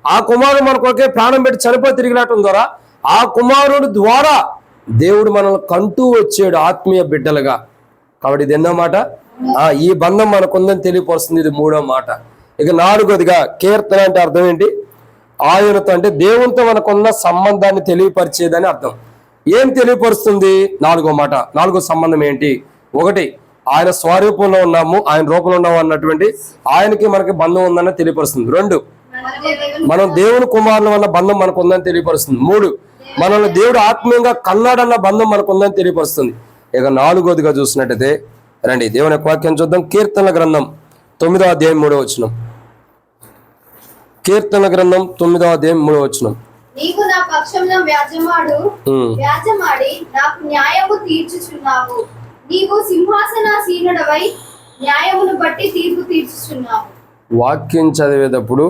Speaker 1: ఆ కుమారుడు మన కొరకే ప్రాణం పెట్టి చనిపోయి తిరిగి లేచడం ద్వారా, ఆ కుమారుడు ద్వారా దేవుడు మనల్ని కంటూ వచ్చాడు ఆత్మీయ బిడ్డలుగా. కాబట్టి ఇది ఎన్నో మాట? ఈ బంధం మనకుందని తెలియపరుస్తుంది. ఇది మూడో మాట. ఇక నాలుగోదిగా కీర్తన అంటే అర్థం ఏంటి? ఆయనతో అంటే దేవునితో మనకున్న సంబంధాన్ని తెలియపరిచేదని అర్థం. ఏం తెలియపరుస్తుంది? నాలుగో మాట. నాలుగో సంబంధం ఏంటి? ఒకటి, ఆయన స్వరూపంలో ఉన్నాము, ఆయన రూపంలో ఉన్నాము అన్నటువంటి ఆయనకి మనకి బంధం ఉందని తెలియపరుస్తుంది. రెండు, మనం దేవుని కుమారులు అన్న బంధం మనకు ఉందని తెలియపరుస్తుంది. మూడు, మనల్ని దేవుడు ఆత్మీయంగా కన్నాడన్న బంధం మనకు ఉందని తెలియపరుస్తుంది. ఇక నాలుగోదిగా చూసినట్టయితే రండి దేవుని యొక్క వాక్యం చూద్దాం. కీర్తన గ్రంథం 9వ అధ్యాయం 3వ వచనం. కీర్తన గ్రంథం 9వ అధ్యాయం 3వ వచనం.
Speaker 2: నీవు నా పక్షమున వ్యాజ్యమాడి నాకు న్యాయము తీర్చుచున్నావు. నీవు సింహాసనాసీనుడవై న్యాయమును బట్టి తీర్పు తీర్చుచున్నావు.
Speaker 1: వాక్యం చదివేటప్పుడు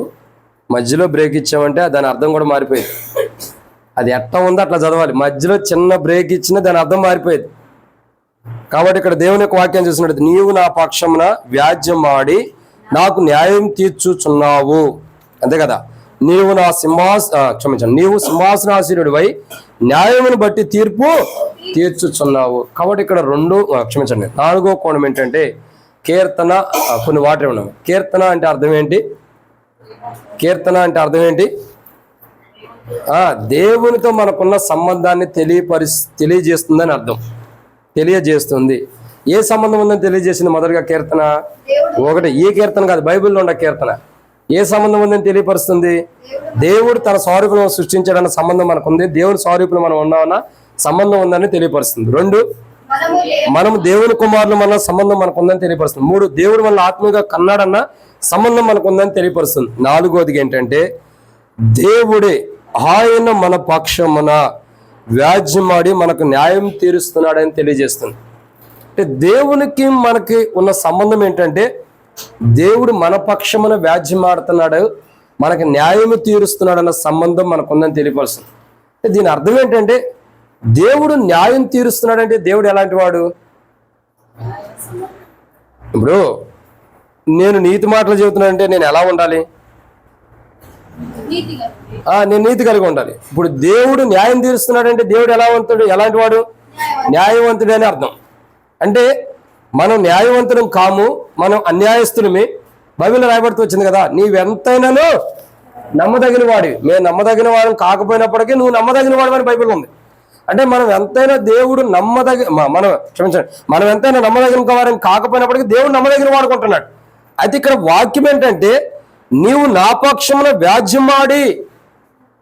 Speaker 1: మధ్యలో బ్రేక్ ఇచ్చామంటే దాని అర్థం కూడా మారిపోయేది. అది ఎట్లా ఉందో అట్లా చదవాలి. మధ్యలో చిన్న బ్రేక్ ఇచ్చినా దాని అర్థం మారిపోయేది. కాబట్టి ఇక్కడ దేవుని యొక్క వాక్యం చూసినట్టు, నీవు నా పక్షమున వ్యాజ్యమాడి నాకు న్యాయం తీర్చుచున్నావు, అంతే కదా. నీవు నా నీవు సింహాసనాసీనుడివై న్యాయమును బట్టి తీర్పు తీర్చుచున్నావు. కాబట్టి ఇక్కడ నాలుగో కోణం ఏంటంటే కీర్తన. కొన్ని వాటర్ ఉన్నావు. కీర్తన అంటే అర్థం ఏంటి? కీర్తన అంటే అర్థం ఏంటి? దేవునితో మనకున్న సంబంధాన్ని తెలియజేస్తుందని అర్థం. తెలియజేస్తుంది. ఏ సంబంధం ఉందని తెలియజేసింది మొదటిగా కీర్తన? ఒకటి, ఈ కీర్తన కాదు, బైబిల్లో ఉన్న కీర్తన. ఏ సంబంధం ఉందని తెలియపరుస్తుంది? దేవుడు తన స్వరూపంలో సృష్టించాడన్న సంబంధం మనకు ఉంది. దేవుని స్వరూపంలో మనం ఉన్నామన్న సంబంధం ఉందని తెలియపరుస్తుంది. రెండు, మనం దేవుని కుమారులు మన సంబంధం మనకు ఉందని తెలియపరుస్తుంది. మూడు, దేవుడు మన ఆత్మీయంగా కన్నాడన్న సంబంధం మనకు ఉందని తెలియపరుస్తుంది. నాలుగోదిగా ఏంటంటే దేవుడే ఆయన మన పక్షమున వ్యాజ్యమాడి మనకు న్యాయం తీరుస్తున్నాడని తెలియజేస్తుంది. అంటే దేవునికి మనకి ఉన్న సంబంధం ఏంటంటే దేవుడు మన పక్షమున వ్యాజ్యమాడుతున్నాడు, మనకి న్యాయం తీరుస్తున్నాడు అన్న సంబంధం మనకు ఉందని తెలియపరుస్తుంది. దీని అర్థం ఏంటంటే దేవుడు న్యాయం తీరుస్తున్నాడంటే దేవుడు ఎలాంటి వాడు? ఇప్పుడు నేను నీతి మాటలు చెబుతున్నానంటే నేను ఎలా ఉండాలి? నేను నీతి కలిగి ఉండాలి. ఇప్పుడు దేవుడు న్యాయం తీరుస్తున్నాడంటే దేవుడు ఎలాంటి వాడు? న్యాయవంతుడు అని అర్థం. అంటే మనం న్యాయవంతులం కాము, మనం అన్యాయస్తులమే. బైబిల్లో రాయబడుతూ వచ్చింది కదా, నీవెంతైనాను నమ్మదగిన వాడివి. మేము నమ్మదగిన వాడు కాకపోయినప్పటికీ నువ్వు నమ్మదగిన వాడు అని బైబిల్ ఉంది. అంటే మనం ఎంతైనా దేవుడు మనం ఎంతైనా నమ్మదగిన వారిని కాకపోయినప్పటికీ దేవుడు నమ్మదగిన వాడుకుంటున్నాడు. అయితే ఇక్కడ వాక్యం ఏంటంటే నీవు నా పక్షమున వ్యాజ్యమాడి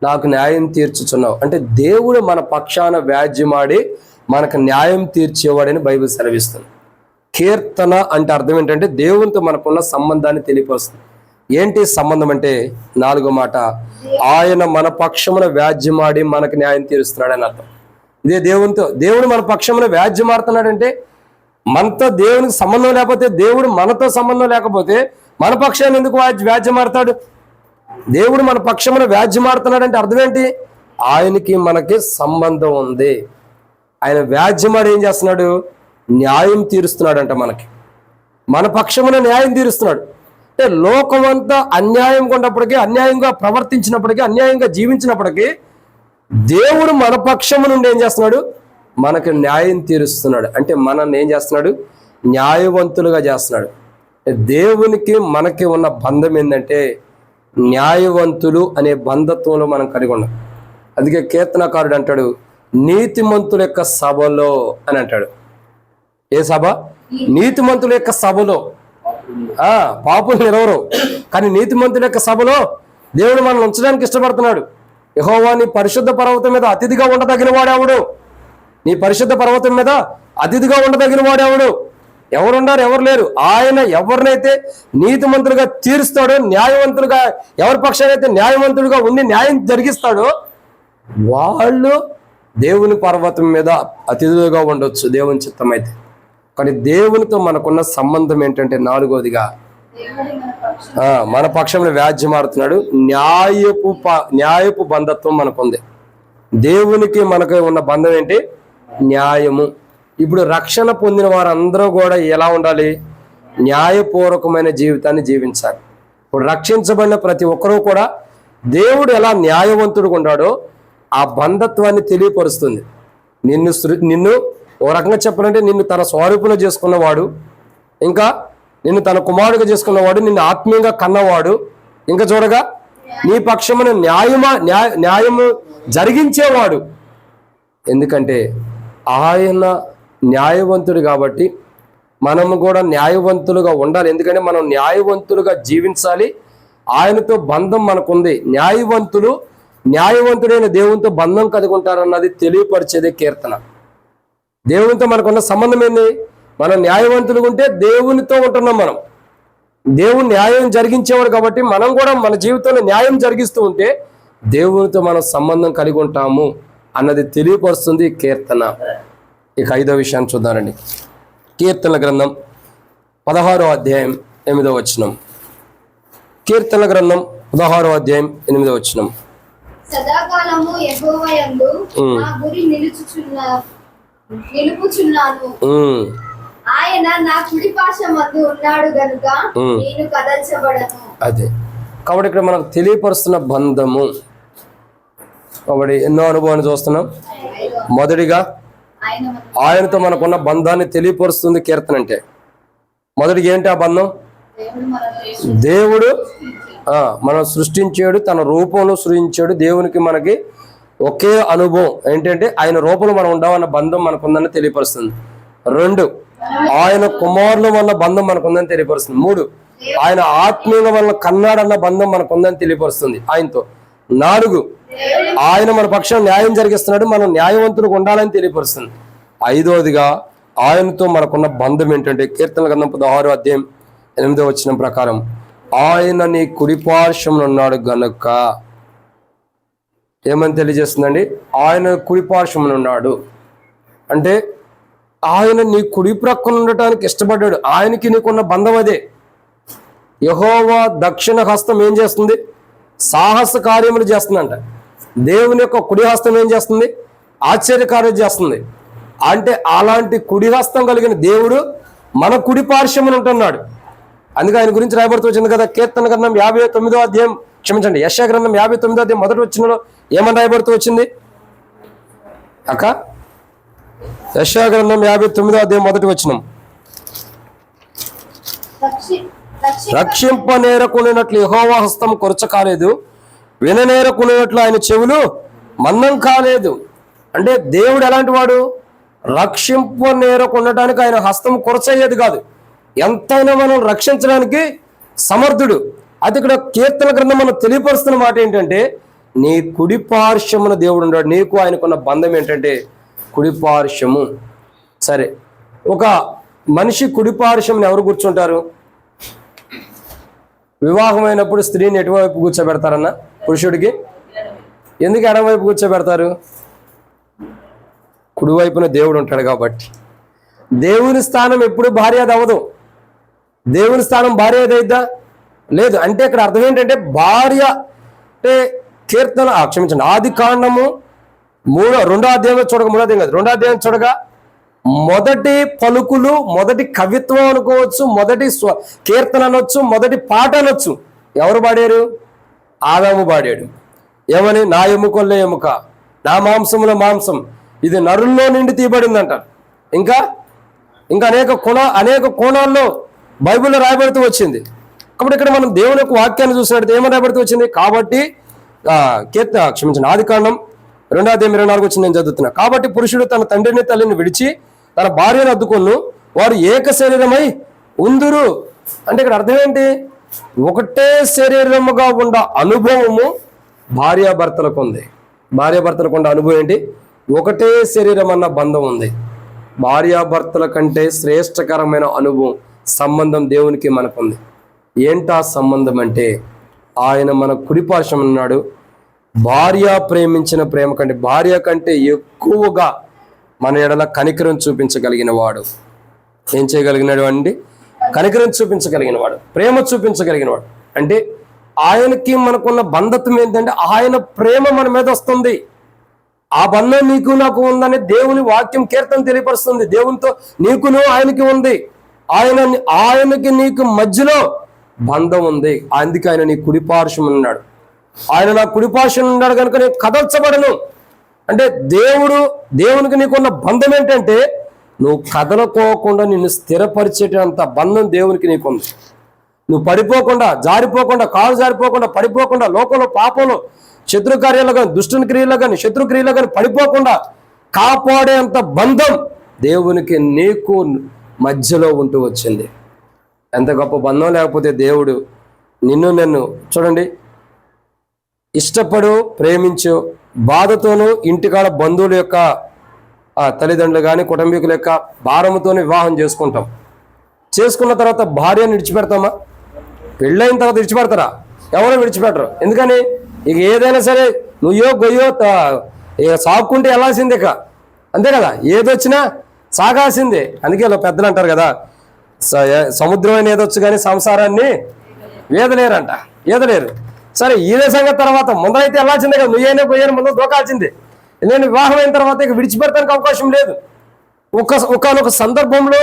Speaker 1: నాకు న్యాయం తీర్చుచున్నావు. అంటే దేవుడు మన పక్షాన వ్యాజ్యమాడి మనకు న్యాయం తీర్చేవాడని బైబిల్ సెలవిస్తుంది. కీర్తన అంటే అర్థం ఏంటంటే దేవునితో మనకున్న సంబంధాన్ని తెలియపరుస్తుంది. ఏంటి సంబంధం అంటే నాలుగో మాట, ఆయన మన పక్షమున వ్యాజ్యమాడి మనకు న్యాయం తీరుస్తున్నాడు అని అర్థం. ఇదే దేవుడు మన పక్షమున వ్యాజ్యమాడుతున్నాడంటే మనతో దేవునికి సంబంధం లేకపోతే, దేవుడు మనతో సంబంధం లేకపోతే మన పక్షాన్ని ఎందుకు వ్యాజ్యమాడతాడు? దేవుడు మన పక్షమున వ్యాజ్యమాడుతున్నాడంటే అర్థం ఏంటి? ఆయనకి మనకి సంబంధం ఉంది. ఆయన వ్యాజ్యమాడి ఏం చేస్తున్నాడు? న్యాయం తీరుస్తున్నాడంట. మన పక్షమున న్యాయం తీరుస్తున్నాడు. అంటే లోకమంతా అన్యాయం ఉన్నప్పటికీ, అన్యాయంగా ప్రవర్తించినప్పటికీ, అన్యాయంగా జీవించినప్పటికీ దేవుడు మన పక్షము నుండి ఏం చేస్తున్నాడు? మనకు న్యాయం తీరుస్తున్నాడు. అంటే మనల్ని ఏం చేస్తున్నాడు? న్యాయవంతులుగా చేస్తున్నాడు. దేవునికి మనకి ఉన్న బంధం ఏంటంటే న్యాయవంతులు అనే బంధత్వంలో మనం కలిగి ఉన్నాం. అందుకే కీర్తనకారుడు అంటాడు, నీతిమంతుల యొక్క సభలో అని అంటాడు. ఏ సభ? నీతిమంతుల యొక్క సభలో. పాపులు నిలవరు, కానీ నీతిమంతుల యొక్క సభలో దేవుడు మనం ఉంచడానికి ఇష్టపడుతున్నాడు. యెహోవా నీ పరిశుద్ధ పర్వతం మీద అతిథిగా ఉండదగిన వాడెవడు? నీ పరిశుద్ధ పర్వతం మీద అతిథిగా ఉండదగిన వాడెవడు? ఎవరున్నారు? ఎవరు లేరు. ఆయన ఎవరినైతే నీతిమంతులుగా తీరుస్తాడో, న్యాయవంతులుగా, ఎవరి పక్షానైతే న్యాయవంతులుగా ఉండి న్యాయం జరిగిస్తాడో వాళ్ళు దేవుని పర్వతం మీద అతిథులుగా ఉండొచ్చు దేవుని చిత్తమైతే. కానీ దేవునితో మనకున్న సంబంధం ఏంటంటే నాలుగోదిగా మన పక్షంలో వ్యాజ్యమాడుతున్నాడు. న్యాయపు బంధత్వం మనకుంది. దేవునికి మనకు ఉన్న బంధం ఏంటి? న్యాయము. ఇప్పుడు రక్షణ పొందిన వారందరూ కూడా ఎలా ఉండాలి? న్యాయపూర్వకమైన జీవితాన్ని జీవించాలి. ఇప్పుడు రక్షించబడిన ప్రతి ఒక్కరూ కూడా దేవుడు ఎలా న్యాయవంతుడుగా ఉన్నాడో ఆ బంధత్వాన్ని తెలియపరుస్తుంది. నిన్ను ఓ రకంగా చెప్పాలంటే నిన్ను తన స్వరూపంలో చేసుకున్నవాడు, ఇంకా నిన్ను తన కుమారుడిగా చేసుకున్నవాడు, నిన్ను ఆత్మీయంగా కన్నవాడు, ఇంకా చూడగా నీ పక్షమున న్యాయము జరిగించేవాడు. ఎందుకంటే ఆయన న్యాయవంతుడు కాబట్టి మనము కూడా న్యాయవంతులుగా ఉండాలి. ఎందుకంటే మనం న్యాయవంతులుగా జీవించాలి. ఆయనతో బంధం మనకుంది. న్యాయవంతుడైన దేవునితో బంధం కలిగి ఉంటారన్నది తెలియపరిచేదే కీర్తన. దేవునితో మనకున్న సంబంధం ఏంది? మనం న్యాయవంతులుగా ఉంటే దేవునితో ఉంటున్నాం. మనం దేవుని న్యాయం జరిగించేవాడు కాబట్టి మనం కూడా మన జీవితంలో న్యాయం జరిగిస్తూ ఉంటే దేవునితో మనం సంబంధం కలిగి ఉంటాము అన్నది తెలియపరుస్తుంది కీర్తన. ఇక 5వ విషయాన్ని చూద్దామండి. కీర్తనల గ్రంథం 16వ అధ్యాయం 8వ వచనం. కీర్తనల గ్రంథం 16వ అధ్యాయం 8వ వచనం.
Speaker 2: సదాకాలము యెహోవా యందు నా గురి నిలుపుచున్నాను. ఆయన నా కుడి పార్శ్వమందు ఉన్నాడు గనుక నేను కదల్చబడను. అదే
Speaker 1: కాబట్టి ఇక్కడ మనకు తెలియపరుస్తున్న బంధము. కాబట్టి ఎన్నో అనుభవాన్ని చూస్తున్నాం. మొదటిగా ఆయనతో మనకున్న బంధాన్ని తెలియపరుస్తుంది కీర్తన. అంటే మొదటిగా ఏంటి ఆ బంధం? దేవుడు మనం సృష్టించాడు, తన రూపంలో సృష్టించాడు. దేవునికి మనకి ఒకే అనుభవం ఏంటంటే ఆయన రూపంలో మనం ఉండవన్న బంధం మనకుందని తెలియపరుస్తుంది. 2, ఆయన కుమారుల వల్ల బంధం మనకుందని తెలియపరుస్తుంది. 3, ఆయన ఆత్మీయుల వల్ల కన్నాడన్న బంధం మనకుందని తెలియపరుస్తుంది ఆయనతో. 4, ఆయన మన పక్షం న్యాయం జరిగిస్తున్నాడు, మనం న్యాయవంతులకు ఉండాలని తెలియపరుస్తుంది. 5వదిగా ఆయనతో మనకున్న బంధం ఏంటంటే కీర్తనల గ్రంథం 16వ అధ్యాయం 8వ వచనం ప్రకారం ఆయన నీ కుడిపార్శ్వమున ఉన్నాడు గనుక. ఏమని తెలియజేస్తుందండి? ఆయన కుడిపార్శ్వమున ఉన్నాడు అంటే ఆయన నీ కుడి ప్రక్కన ఉండటానికి ఇష్టపడ్డాడు. ఆయనకి నీకున్న బంధం అదే. యెహోవా దక్షిణ హస్తం ఏం చేస్తుంది? సాహస కార్యములు చేస్తుందంట. దేవుని యొక్క కుడి హస్తం ఏం చేస్తుంది? ఆశ్చర్యకార్యం చేస్తుంది. అంటే అలాంటి కుడి హస్తం కలిగిన దేవుడు మన కుడి పార్శ్వమున ఉంటున్నాడు. అందుకే ఆయన గురించి రాయబడుతూ వచ్చింది కదా. కీర్తన గ్రంథం 59వ అధ్యాయం, క్షమించండి, యెషయా గ్రంథం 59వ అధ్యాయం మొదటి వచనంలో ఏమని రాయబడుతూ వచ్చింది అక్క? యెషయా గ్రంథం 59వ అధ్యాయం మొదటి వచనం. రక్షింపనేరకునేట్లు యెహోవా హస్తం కొరచ కాలేదు, విననేరకునేట్లు ఆయన చెవులు మందం కాలేదు. అంటే దేవుడు ఎలాంటి వాడు? రక్షింపనేరకుండటానికి ఆయన హస్తం కొరచయ్యేది కాదు. ఎంతైనా మనం రక్షించడానికి సమర్థుడు. అది ఇక్కడ కీర్తన గ్రంథం మనం తెలియపరుస్తున్న మాట ఏంటంటే నీ కుడి పార్శ్వమున దేవుడు ఉన్నాడు. నీకు ఆయనకున్న బంధం ఏంటంటే కుడి పార్శ్వము. సరే, ఒక మనిషి కుడి పార్శ్వముని ఎవరు కూర్చుంటారు? వివాహమైనప్పుడు స్త్రీని ఎటువైపు కూర్చోబెడతారన్న? పురుషుడికి. ఎందుకు ఎడమవైపు కూర్చోబెడతారు? కుడివైపున దేవుడు ఉంటాడు కాబట్టి. దేవుని స్థానం ఎప్పుడు భార్య అవ్వదు. దేవుని స్థానం భార్య ఏదైద్దా? లేదు. అంటే ఇక్కడ అర్థం ఏంటంటే భార్య అంటే కీర్తన క్షమించండి ఆది కాండము 2వ అధ్యాయంలో చూడగా, 3వ అధ్యాయం కాదు, 2వ అధ్యాయం చూడగా మొదటి పలుకులు, మొదటి కవిత్వం అనుకోవచ్చు, మొదటి కీర్తన అనొచ్చు, మొదటి పాట అనొచ్చు. ఎవరు పాడారు? ఆదాము పాడాడు. ఏమని? నా ఎముకల్లో ఎముక, నా మాంసములో మాంసం, ఇది నరుల్లో నుండి తీయబడింది అంటారు. ఇంకా అనేక కోణాల్లో బైబిల్లో రాయబడుతూ వచ్చింది. కాబట్టి ఇక్కడ మనం దేవుని యొక్క వాక్యాన్ని చూసినట్టు ఏమని రాయబడుతూ వచ్చింది? కాబట్టి ఆది కాండం 2వ అధ్యాయం 24 వచ్చింది, నేను చదువుతున్నా. కాబట్టి పురుషుడు తన తండ్రిని తల్లిని విడిచి తన భార్యను అద్దుకొను, వారు ఏక శరీరమై ఉందురు. అంటే ఇక్కడ అర్థం ఏంటి? ఒకటే శరీరముగా ఉన్న అనుభవము భార్యాభర్తలకు ఉంది. భార్యాభర్తలకు ఉన్న అనుభవం ఏంటి? ఒకటే శరీరం అన్న బంధం ఉంది. భార్యాభర్తల కంటే శ్రేష్టకరమైన అనుభవం, సంబంధం దేవునికి మనకుంది. ఏంటా సంబంధం అంటే ఆయన మన కుడిపార్శ్వం ఉన్నాడు. భార్య ప్రేమించిన ప్రేమ కంటే, భార్య కంటే ఎక్కువగా మన ఎడల కనికరం చూపించగలిగిన వాడు. ఏం చేయగలిగినాడు అండి? కనికరం చూపించగలిగిన వాడు, ప్రేమ చూపించగలిగిన వాడు. అంటే ఆయనకి మనకున్న బంధత్వం ఏంటంటే ఆయన ప్రేమ మన మీద వస్తుంది. ఆ బంధం నీకు నాకు ఉందని దేవుని వాక్యం కీర్తన తెలియపరుస్తుంది. దేవునితో నీకును ఆయనకి ఉంది, ఆయనకి నీకు మధ్యలో బంధం ఉంది. అందుకే ఆయన నీ కుడిపార్శ్వం ఉన్నాడు. ఆయన నా కుడిపార్శ్వం ఉన్నాడు కనుక నేను కదల్చబడను. అంటే దేవునికి నీకున్న బంధం ఏంటంటే నువ్వు కదలకోకుండా నిన్ను స్థిరపరిచేటంత బంధం దేవునికి నీకుంది. నువ్వు పడిపోకుండా, జారిపోకుండా, కాలు జారిపోకుండా, పడిపోకుండా, లోకంలో పాపంలో శత్రు కార్యాలు కానీ, దుష్టుని క్రియలు కానీ, శత్రు క్రియలు కానీ పడిపోకుండా కాపాడేంత బంధం దేవునికి నీకు మధ్యలో ఉంటూ వచ్చింది. ఎంత గొప్ప బంధం! లేకపోతే దేవుడు నన్ను చూడండి, ఇష్టపడు, ప్రేమించు, బాధతోనూ ఇంటికాడ బంధువుల యొక్క తల్లిదండ్రులు కానీ కుటుంబీకుల యొక్క భారంతోనే వివాహం చేసుకున్న తర్వాత భార్యను విడిచిపెడతామా? పెళ్ళైన తర్వాత విడిచిపెడతారా? ఎవరో విడిచిపెట్టరు. ఎందుకని? ఇక ఏదైనా సరే నువ్వో గొయ్యో సాగుకుంటే వెళ్ళాల్సిందే, అంతే కదా, ఏదొచ్చినా సాగాల్సిందే. అందుకే ఇలా పెద్దలు అంటారు కదా, సముద్రమైన ఏదొచ్చు కానీ సంసారాన్ని ఈదలేరు. సరే, ఇదే సంగతి తర్వాత ముందరైతే వెళ్ళాల్సిందే కదా, నువ్వేనే గొయ్యని ముందు దూకాల్సిందే. నేను వివాహం అయిన తర్వాత ఇక విడిచిపెడతానికి అవకాశం లేదు. ఒకనొక సందర్భంలో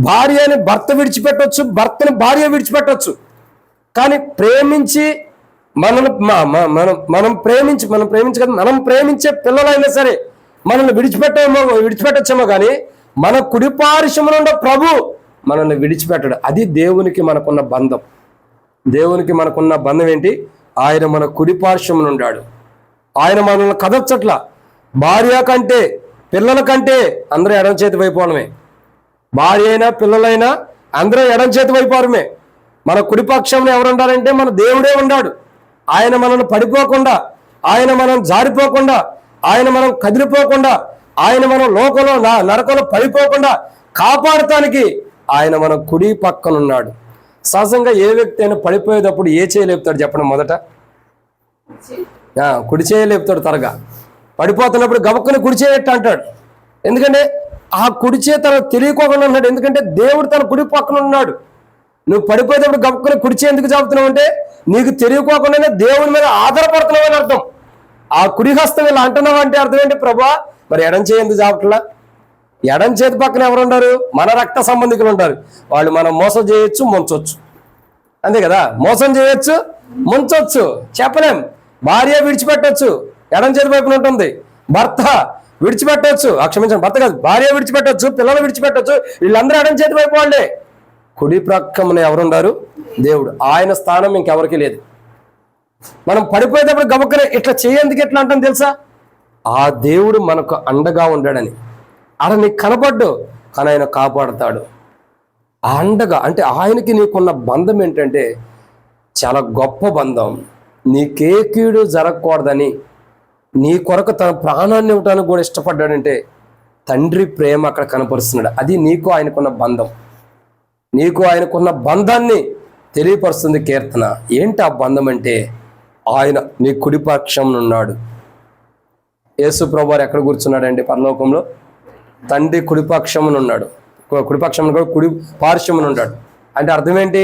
Speaker 1: భార్యని భర్త విడిచిపెట్టవచ్చు, భర్తని భార్య విడిచిపెట్టవచ్చు. కానీ ప్రేమించి మనం ప్రేమించే పిల్లలైనా సరే మనల్ని విడిచిపెట్టచ్చేమో కానీ మన కుడిపార్శ్వమున ఉన్న ప్రభు మనల్ని విడిచిపెట్టడు. అది దేవునికి మనకున్న బంధం. దేవునికి మనకున్న బంధం ఏంటి? ఆయన మన కుడిపార్శ్వమున ఉన్నాడు. ఆయన మనల్ని కదచ్చట్ల. భార్య కంటే పిల్లల కంటే అందరూ ఎడం చేతి వైపోవడమే. భార్య అయినా పిల్లలైనా అందరూ ఎడం చేతి వైపోవడమే. మన కుడిపక్షంలో ఎవరు ఉండాలంటే మన దేవుడే ఉన్నాడు. ఆయన మనల్ని పడిపోకుండా, ఆయన మనం జారిపోకుండా, ఆయన మనం కదిలిపోకుండా, ఆయన మనం లోకంలో నరకంలో పడిపోకుండా కాపాడటానికి ఆయన మన కుడి పక్కన ఉన్నాడు. సహజంగా ఏ వ్యక్తి అయినా పడిపోయేటప్పుడు ఏ చేయలేపుతాడు చెప్పండి? మొదట కుడి చేయలేపుతాడు. త్వరగా పడిపోతున్నప్పుడు గబక్కుని కుడి చేయట్టు అంటాడు. ఎందుకంటే ఆ కుడి చేయి తనకు తెలియకోకుండా ఉన్నాడు. ఎందుకంటే దేవుడు తన కుడి పక్కన ఉన్నాడు. నువ్వు పడిపోయేటప్పుడు గబక్కుని కుడి చేయి ఎందుకు చాపుతున్నావు అంటే నీకు తెలియకోకుండానే దేవుని మీద ఆధారపడుతున్నావు అని అర్థం. ఆ కుడి హస్తం ఇలా అంటున్నావు అంటే అర్థం ఏంటి? ప్రభా, మరి ఎడం చేయి ఎందుకు చాపట్లా? ఎడం చేతి పక్కన ఎవరు ఉంటారు? మన రక్త సంబంధికులు ఉంటారు. వాళ్ళు మనం మోసం చేయొచ్చు, ముంచవచ్చు. అంతే కదా, మోసం చేయొచ్చు, ముంచవచ్చు, చెప్పలేం. భార్య విడిచిపెట్టవచ్చు, ఎడం చేతి వైపున ఉంటుంది. భర్త విడిచిపెట్టవచ్చు, క్షమించండి, భర్త కాదు, భార్య విడిచిపెట్టవచ్చు, పిల్లలు విడిచిపెట్టవచ్చు. వీళ్ళందరూ ఎడం చేతి వైపు వాళ్ళే. కుడి ప్రక్కన ఎవరున్నారు? దేవుడు. ఆయన స్థానం ఇంకెవరికి లేదు. మనం పడిపోయేటప్పుడు గబక్కనే ఇట్లా చేయందుకు ఎట్లా అంటాం తెలుసా? ఆ దేవుడు మనకు అండగా ఉండాడని. ఆడ నీకు కనపడ్డు, కానీ ఆయన కాపాడుతాడు. ఆ అండగా అంటే ఆయనకి నీకున్న బంధం ఏంటంటే చాలా గొప్ప బంధం. నీకే కీడు జరగకూడదని నీ కొరకు తన ప్రాణాన్ని ఇవ్వడానికి కూడా ఇష్టపడ్డాడంటే తండ్రి ప్రేమ అక్కడ కనపరుస్తున్నాడు. అది నీకు ఆయనకున్న బంధం. నీకు ఆయనకున్న బంధాన్ని తెలియపరుస్తుంది కీర్తన. ఏంటి ఆ బంధం అంటే ఆయన నీ కుడిపక్షం ఉన్నాడు. యేసు ప్రభువారు ఎక్కడ కూర్చున్నాడండి? పరలోకంలో తండ్రి కుడిపక్షమున ఉన్నాడు. కుడిపక్షమున కూడా కుడి పార్శ్వమున ఉన్నాడు. అంటే అర్థం ఏంటి?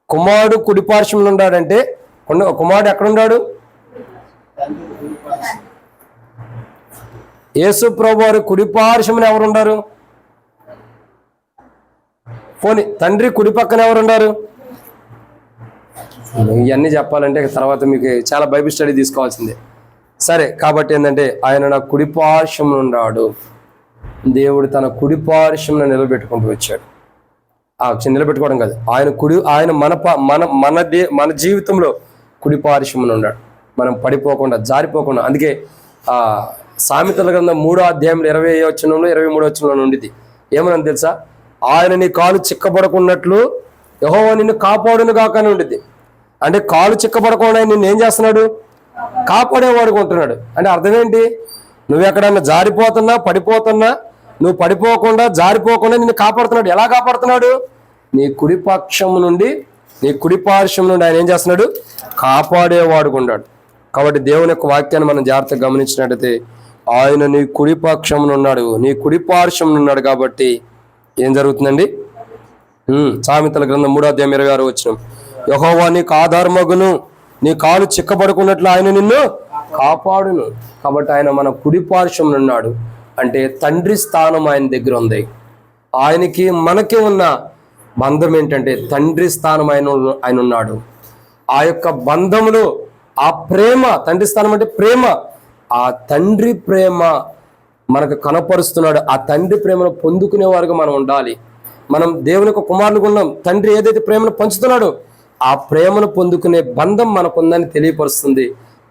Speaker 1: కుమారుడు కుడిపార్శ్వమున ఉన్నాడంటే కుమారుడు ఎక్కడున్నాడు? యేసు ప్రభువారు కుడిపార్శ్వమున ఎవరున్నారు? పోనీ తండ్రి కుడి పక్కన ఎవరున్నారు? ఇవన్నీ చెప్పాలంటే తర్వాత మీకు చాలా బైబిల్ స్టడీ తీసుకోవాల్సిందే. సరే, కాబట్టి ఏంటంటే ఆయన నా కుడిపార్శ్వమున ఉన్నాడు. దేవుడు తన కుడిపార్శ్వమున నిలబెట్టుకుంటూ వచ్చాడు. నిలబెట్టుకోవడం కాదు, ఆయన మన జీవితంలో కుడిపార్శ్వమున ఉన్నాడు. మనం పడిపోకుండా, జారిపోకుండా. అందుకే సామెతల గ్రంథం 3వ అధ్యాయంలో 20వ వచనంలో 23వ వచనంలో ఉండిది. ఏమని తెలుసా? ఆయన నీ కాలు చిక్కబడకున్నట్లు యెహోవా నిన్ను కాపాడును గాక అని ఉండిద్ది. అంటే కాలు చిక్కబడకుండా నిన్ను ఏం చేస్తున్నాడు? కాపాడేవాడు ఉంటున్నాడు. అంటే అర్థం ఏంటి? నువ్వు ఎక్కడన్నా జారిపోతున్నా, పడిపోతున్నా, నువ్వు పడిపోకుండా, జారిపోకుండా నిన్ను కాపాడుతున్నాడు. ఎలా కాపాడుతున్నాడు? నీ కుడిపక్షం నుండి, నీ కుడిపార్శ్వం నుండి ఆయన ఏం చేస్తున్నాడు? కాపాడేవాడు ఉన్నాడు. కాబట్టి దేవుని యొక్క వాక్యాన్ని మనం జాగ్రత్తగా గమనించినట్టయితే ఆయన నీ కుడిపక్షం ఉన్నాడు, నీ కుడిపార్శ్వం ఉన్నాడు. కాబట్టి ఏం జరుగుతుందండి? సామెతల గ్రంథం 3:26 వచనం, యెహోవా నీకు ఆధారమగును, నీ కాలు చిక్కబడుకున్నట్లు ఆయన నిన్ను కాపాడును. కాబట్టి ఆయన మన కుడి పార్శ్వమున ఉన్నాడు. అంటే తండ్రి స్థానం ఆయన దగ్గర ఉంది. ఆయనకి మనకి ఉన్న బంధం ఏంటంటే తండ్రి స్థానం ఆయన ఉన్నాడు. ఆ యొక్క బంధములో ఆ ప్రేమ, తండ్రి స్థానం అంటే ప్రేమ, ఆ తండ్రి ప్రేమ మనకు కనపరుస్తున్నాడు. ఆ తండ్రి ప్రేమను పొందుకునే వారుగా మనం ఉండాలి. మనం దేవుని యొక్క కుమారులుగా ఉన్నాం. తండ్రి ఏదైతే ప్రేమను పంచుతున్నాడో ఆ ప్రేమను పొందుకునే బంధం మనకుందని తెలియపరుస్తుంది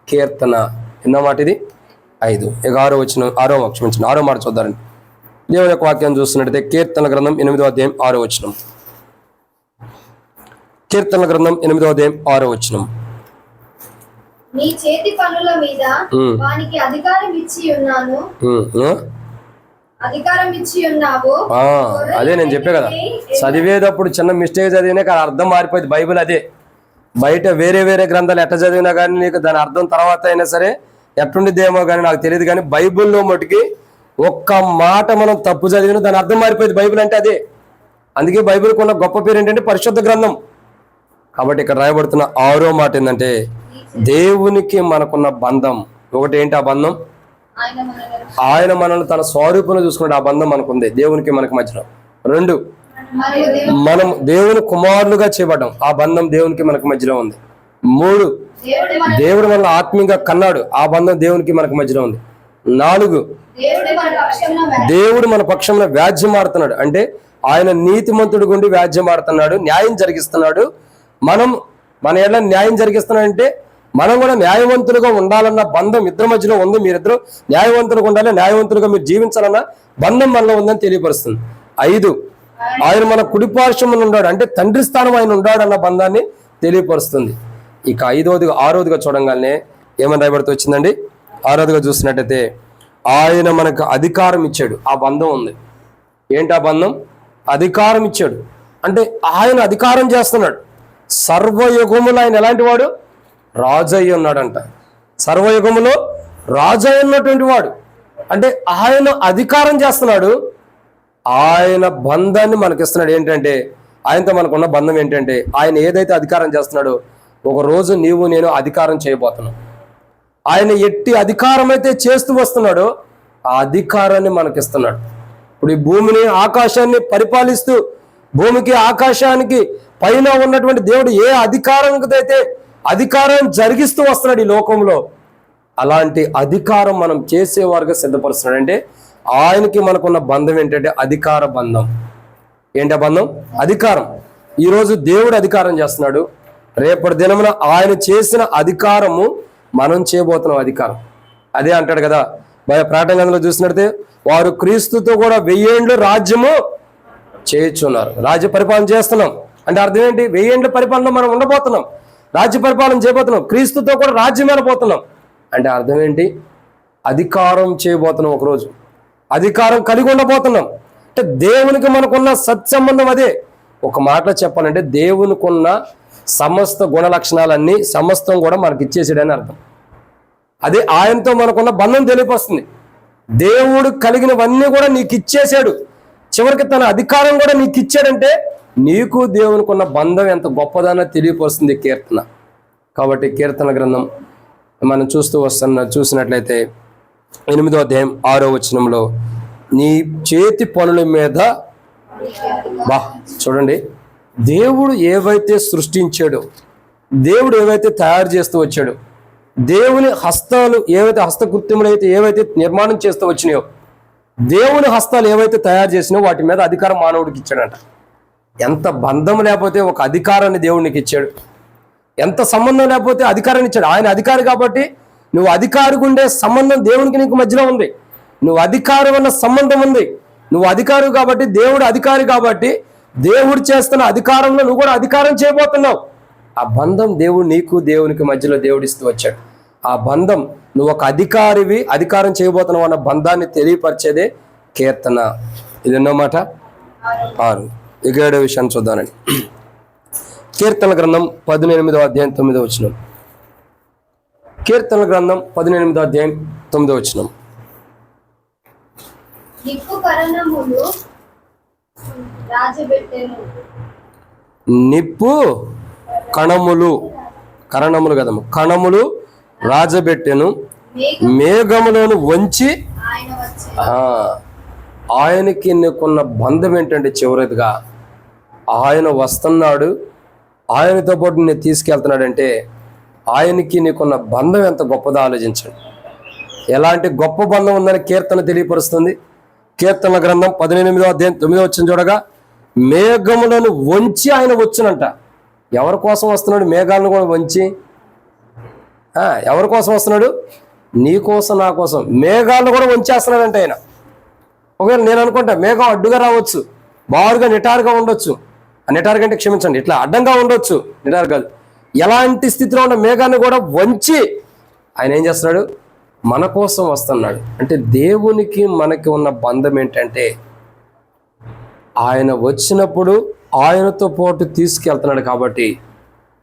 Speaker 1: కీర్తన. ఎన్నో మాట ఇది? 5. ఇక 6వ మాట చూద్దారండి. దేవుని యొక్క వాక్యాన్ని చూస్తున్నట్టయితే కీర్తన గ్రంథం 8వ అధ్యాయం 6వ వచనం. కీర్తన గ్రంథం 8వ అధ్యాయం 6వ వచనం.
Speaker 2: నీ చేతి పనుల మీద వానికి అధికారం ఇచ్చి ఉన్నాను. అధికారం ఇచ్చి ఉన్నావు.
Speaker 1: అదే నేను చెప్పే కదా, చదివేటప్పుడు చిన్న మిస్టేక్ చదివినా కానీ అర్థం మారిపోయింది. బైబిల్ అదే. బయట వేరే వేరే గ్రంథాలు ఎట్ట చదివినా కానీ నీకు దాని అర్థం తర్వాత అయినా సరే ఎట్టుండిద్దేమో కానీ నాకు తెలియదు. కానీ బైబిల్లో మటుకి ఒక్క మాట మనం తప్పు చదివినా దాని అర్థం మారిపోయింది. బైబిల్ అంటే అదే. అందుకే బైబిల్కి ఉన్న గొప్ప పేరు ఏంటంటే పరిశుద్ధ గ్రంథం. కాబట్టి ఇక్కడ రాయబడుతున్న 6వ మాట ఏంటంటే దేవునికి మనకున్న బంధం. ఒకటి ఏంటి ఆ బంధం? ఆయన మనల్ని తన స్వరూపంలో చూసుకున్నాడు. ఆ బంధం మనకుంది దేవునికి మనకి మధ్యలో. 2, మనం దేవుని కుమారులుగా చేయబడ్డాం. ఆ బంధం దేవునికి మనకి మధ్యలో ఉంది. 3, దేవుడు మనల్ని ఆత్మీయంగా కన్నాడు. ఆ బంధం దేవునికి మనకి మధ్యలో ఉంది. 4, దేవుడు మన పక్షంలో వ్యాజ్యం ఆడుతున్నాడు. అంటే ఆయన నీతిమంతుడు గుండి వ్యాజ్యం ఆడుతున్నాడు, న్యాయం జరిగిస్తున్నాడు. మన ఏళ్ళ న్యాయం జరిగిస్తున్నాడంటే మనం కూడా న్యాయవంతులుగా ఉండాలన్న బంధం ఇద్దరి మధ్యలో ఉంది. మీరిద్దరు న్యాయవంతులుగా ఉండాలి, న్యాయవంతులుగా మీరు జీవించాలన్న బంధం మనలో ఉందని తెలియపరుస్తుంది. 5, ఆయన మన కుడి పార్శ్వమున ఉన్నాడు. అంటే తండ్రి స్థానం ఆయన ఉన్నాడు అన్న బంధాన్ని తెలియపరుస్తుంది. ఇక 6వదిగా చూడంగానే ఏమని రాయబడుతూ వచ్చిందండి? 6వదిగా చూసినట్టయితే ఆయన మనకు అధికారం ఇచ్చాడు. ఆ బంధం ఉంది. ఏంటి ఆ బంధం? అధికారం ఇచ్చాడు. అంటే ఆయన అధికారం చేస్తున్నాడు. సర్వయుగములు ఆయన ఎలాంటి వాడు? రాజు అయి ఉన్నాడంట. సర్వయుగములో రాజు అయి ఉన్నటువంటి వాడు. అంటే ఆయన అధికారం చేస్తున్నాడు. ఆయన బంధాన్ని మనకిస్తున్నాడు. ఏంటంటే ఆయనతో మనకున్న బంధం ఏంటంటే ఆయన ఏదైతే అధికారం చేస్తున్నాడో ఒక రోజు నీవు నేను అధికారం చేయబోతున్నాం. ఆయన ఎట్టి అధికారం అయితే చేస్తూ వస్తున్నాడో ఆ అధికారాన్ని మనకిస్తున్నాడు. ఇప్పుడు ఈ భూమిని ఆకాశాన్ని పరిపాలిస్తూ భూమికి ఆకాశానికి పైన ఉన్నటువంటి దేవుడు ఏ అధికారంతో అయితే అధికారం జరిగిస్తూ వస్తున్నాడు ఈ లోకంలో, అలాంటి అధికారం మనం చేసేవారుగా సిద్ధపరుస్తున్నాడు. అంటే ఆయనకి మనకున్న బంధం ఏంటంటే అధికార బంధం. ఏంటి ఆ బంధం? అధికారం. ఈరోజు దేవుడు అధికారం చేస్తున్నాడు. రేపటి దినమున ఆయన చేసిన అధికారము మనం చేయబోతున్నాం అధికారం. అదే అంటాడు కదా ప్రకటన గ్రంథంలో చూసినట్టే వారు క్రీస్తుతో కూడా 1000 ఏండ్లు రాజ్యము చేయుచున్నారు. రాజ్య పరిపాలన చేస్తున్నాం. అంటే అర్థం ఏంటి? 1000 ఏండ్ల పరిపాలన మనం ఉండబోతున్నాం, రాజ్య పరిపాలన చేయబోతున్నాం, క్రీస్తుతో కూడా రాజ్యం వెళ్ళబోతున్నాం. అంటే అర్థం ఏంటి? అధికారం చేయబోతున్నాం. ఒకరోజు అధికారం కలిగి ఉండబోతున్నాం. అంటే దేవునికి మనకున్న సత్సంబంధం అదే. ఒక మాటలో చెప్పాలంటే దేవునికి ఉన్న సమస్త గుణ లక్షణాలన్నీ సమస్తం కూడా మనకి ఇచ్చేసాడని అర్థం. అదే ఆయనతో మనకున్న బంధం తెలియపరుస్తుంది. దేవుడు కలిగినవన్నీ కూడా నీకు ఇచ్చేసాడు. చివరికి తన అధికారం కూడా నీకు ఇచ్చాడంటే నీకు దేవునికి ఉన్న బంధం ఎంత గొప్పదన్న తెలియపరుస్తుంది కీర్తన. కాబట్టి కీర్తన గ్రంథం మనం చూసినట్లయితే 8వ అధ్యాయం 6వ వచనంలో నీ చేతి పనుల మీద చూడండి, దేవుడు ఏవైతే సృష్టించాడో, దేవుడు ఏవైతే తయారు చేస్తూ వచ్చాడో, దేవుని హస్తాలు ఏవైతే హస్తకృత్యములు అయితే ఏవైతే నిర్మాణం చేస్తూ వచ్చినాయో, దేవుని హస్తాలు ఏవైతే తయారు చేసినాయో వాటి మీద అధికారం మానవుడికి ఇచ్చాడంట. ఎంత బంధం లేకపోతే ఒక అధికారాన్ని దేవునికి ఇచ్చాడు. ఎంత సంబంధం లేకపోతే అధికారాన్ని ఇచ్చాడు. ఆయన అధికారి కాబట్టి నువ్వు అధికారికి ఉండే సంబంధం దేవునికి నీకు మధ్యలో ఉంది. నువ్వు అధికారం అన్న సంబంధం ఉంది. నువ్వు అధికారి కాబట్టి దేవుడు అధికారి కాబట్టి దేవుడు చేస్తున్న అధికారంలో నువ్వు కూడా అధికారం చేయబోతున్నావు. ఆ బంధం దేవుడు నీకు దేవునికి మధ్యలో దేవుడు ఇస్తూ వచ్చాడు. ఆ బంధం నువ్వు ఒక అధికారివి, అధికారం చేయబోతున్నావు అన్న బంధాన్ని తెలియపరిచేదే కీర్తన. ఇది ఎన్నో మాట? 6. ఇక 7వ విషయాన్ని చూద్దానండి. కీర్తన గ్రంథం 18వ అధ్యాయం 9వ వచనం. కీర్తన గ్రంథం 18వ అధ్యాయం 9వ వచనం.
Speaker 2: నిప్పు కరణములు రాజబెట్టెను.
Speaker 1: నిప్పు కణములు కరణములు కణములు రాజబెట్టెను, మేఘములను వంచి
Speaker 2: ఆయన వచ్చి
Speaker 1: ఆయనకి నీకున్న బంధం ఏంటంటే చివరిదిగా ఆయన వస్తున్నాడు, ఆయనతో పాటు నేను తీసుకెళ్తున్నాడంటే ఆయనకి నీకున్న బంధం ఎంత గొప్పదో ఆలోచించండి. ఎలాంటి గొప్ప బంధం ఉందని కీర్తన తెలియపరుస్తుంది. కీర్తన గ్రంథం 18వ అధ్యాయం 9వ వచనం చూడగా, మేఘములను వంచి ఆయన వచ్చునంట. ఎవరి కోసం వస్తున్నాడు? మేఘాలను కూడా వంచి. ఎవరి కోసం వస్తున్నాడు? నీ కోసం, నా కోసం. మేఘాలను కూడా వంచేస్తున్నాడంట ఆయన. ఒకవేళ నేను అనుకుంటా మేఘం అడ్డుగా రావచ్చు, బారుగా నిటారుగా ఉండొచ్చు. నిటారుగా అంటే క్షమించండి, ఇట్లా అడ్డంగా ఉండొచ్చు, నిటారు కాదు. ఎలాంటి స్థితిలో ఉన్న మేఘాన్ని కూడా వంచి ఆయన ఏం చేస్తున్నాడు? మన కోసం వస్తున్నాడు. అంటే దేవునికి మనకి ఉన్న బంధం ఏంటంటే ఆయన వచ్చినప్పుడు ఆయనతో పాటు తీసుకెళ్తున్నాడు కాబట్టి,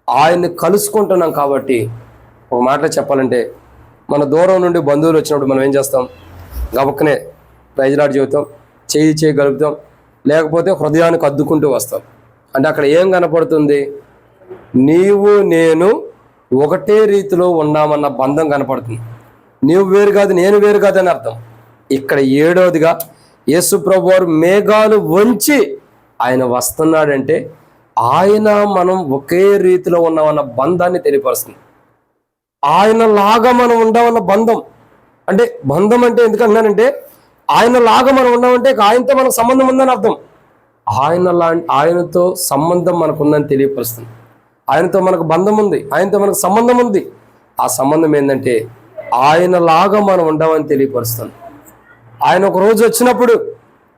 Speaker 1: ఆయన్ని కలుసుకుంటున్నాం కాబట్టి. ఒక మాటలో చెప్పాలంటే మన దూరం నుండి బంధువులు వచ్చినప్పుడు మనం ఏం చేస్తాం? గబక్కనే ప్రైజ్లాట్ చెబుతాం, చేయి గలుపుతాం, లేకపోతే హృదయానికి అద్దుకుంటూ వస్తాం. అంటే అక్కడ ఏం కనపడుతుంది? నీవు నేను ఒకటే రీతిలో ఉన్నామన్న బంధం కనపడుతుంది. నీవు వేరు కాదు, నేను వేరు కాదు అని అర్థం. ఇక్కడ 7వదిగా యేసు ప్రభువారు మేఘాలు వంచి ఆయన వస్తున్నాడంటే ఆయన మనం ఒకే రీతిలో ఉన్నామన్న బంధాన్ని తెలియపరుస్తుంది. ఆయన లాగా మనం ఉండమన్న బంధం. అంటే బంధం అంటే ఎందుకంటున్నానంటే ఆయన లాగా మనం ఉన్నామంటే ఆయనతో మనకు సంబంధం ఉందని అర్థం. ఆయనతో సంబంధం మనకు ఉందని తెలియపరుస్తుంది. ఆయనతో మనకు బంధం ఉంది, ఆయనతో మనకు సంబంధం ఉంది. ఆ సంబంధం ఏంటంటే ఆయన లాగా మనం ఉండమని తెలియపరుస్తుంది. ఆయన ఒక రోజు వచ్చినప్పుడు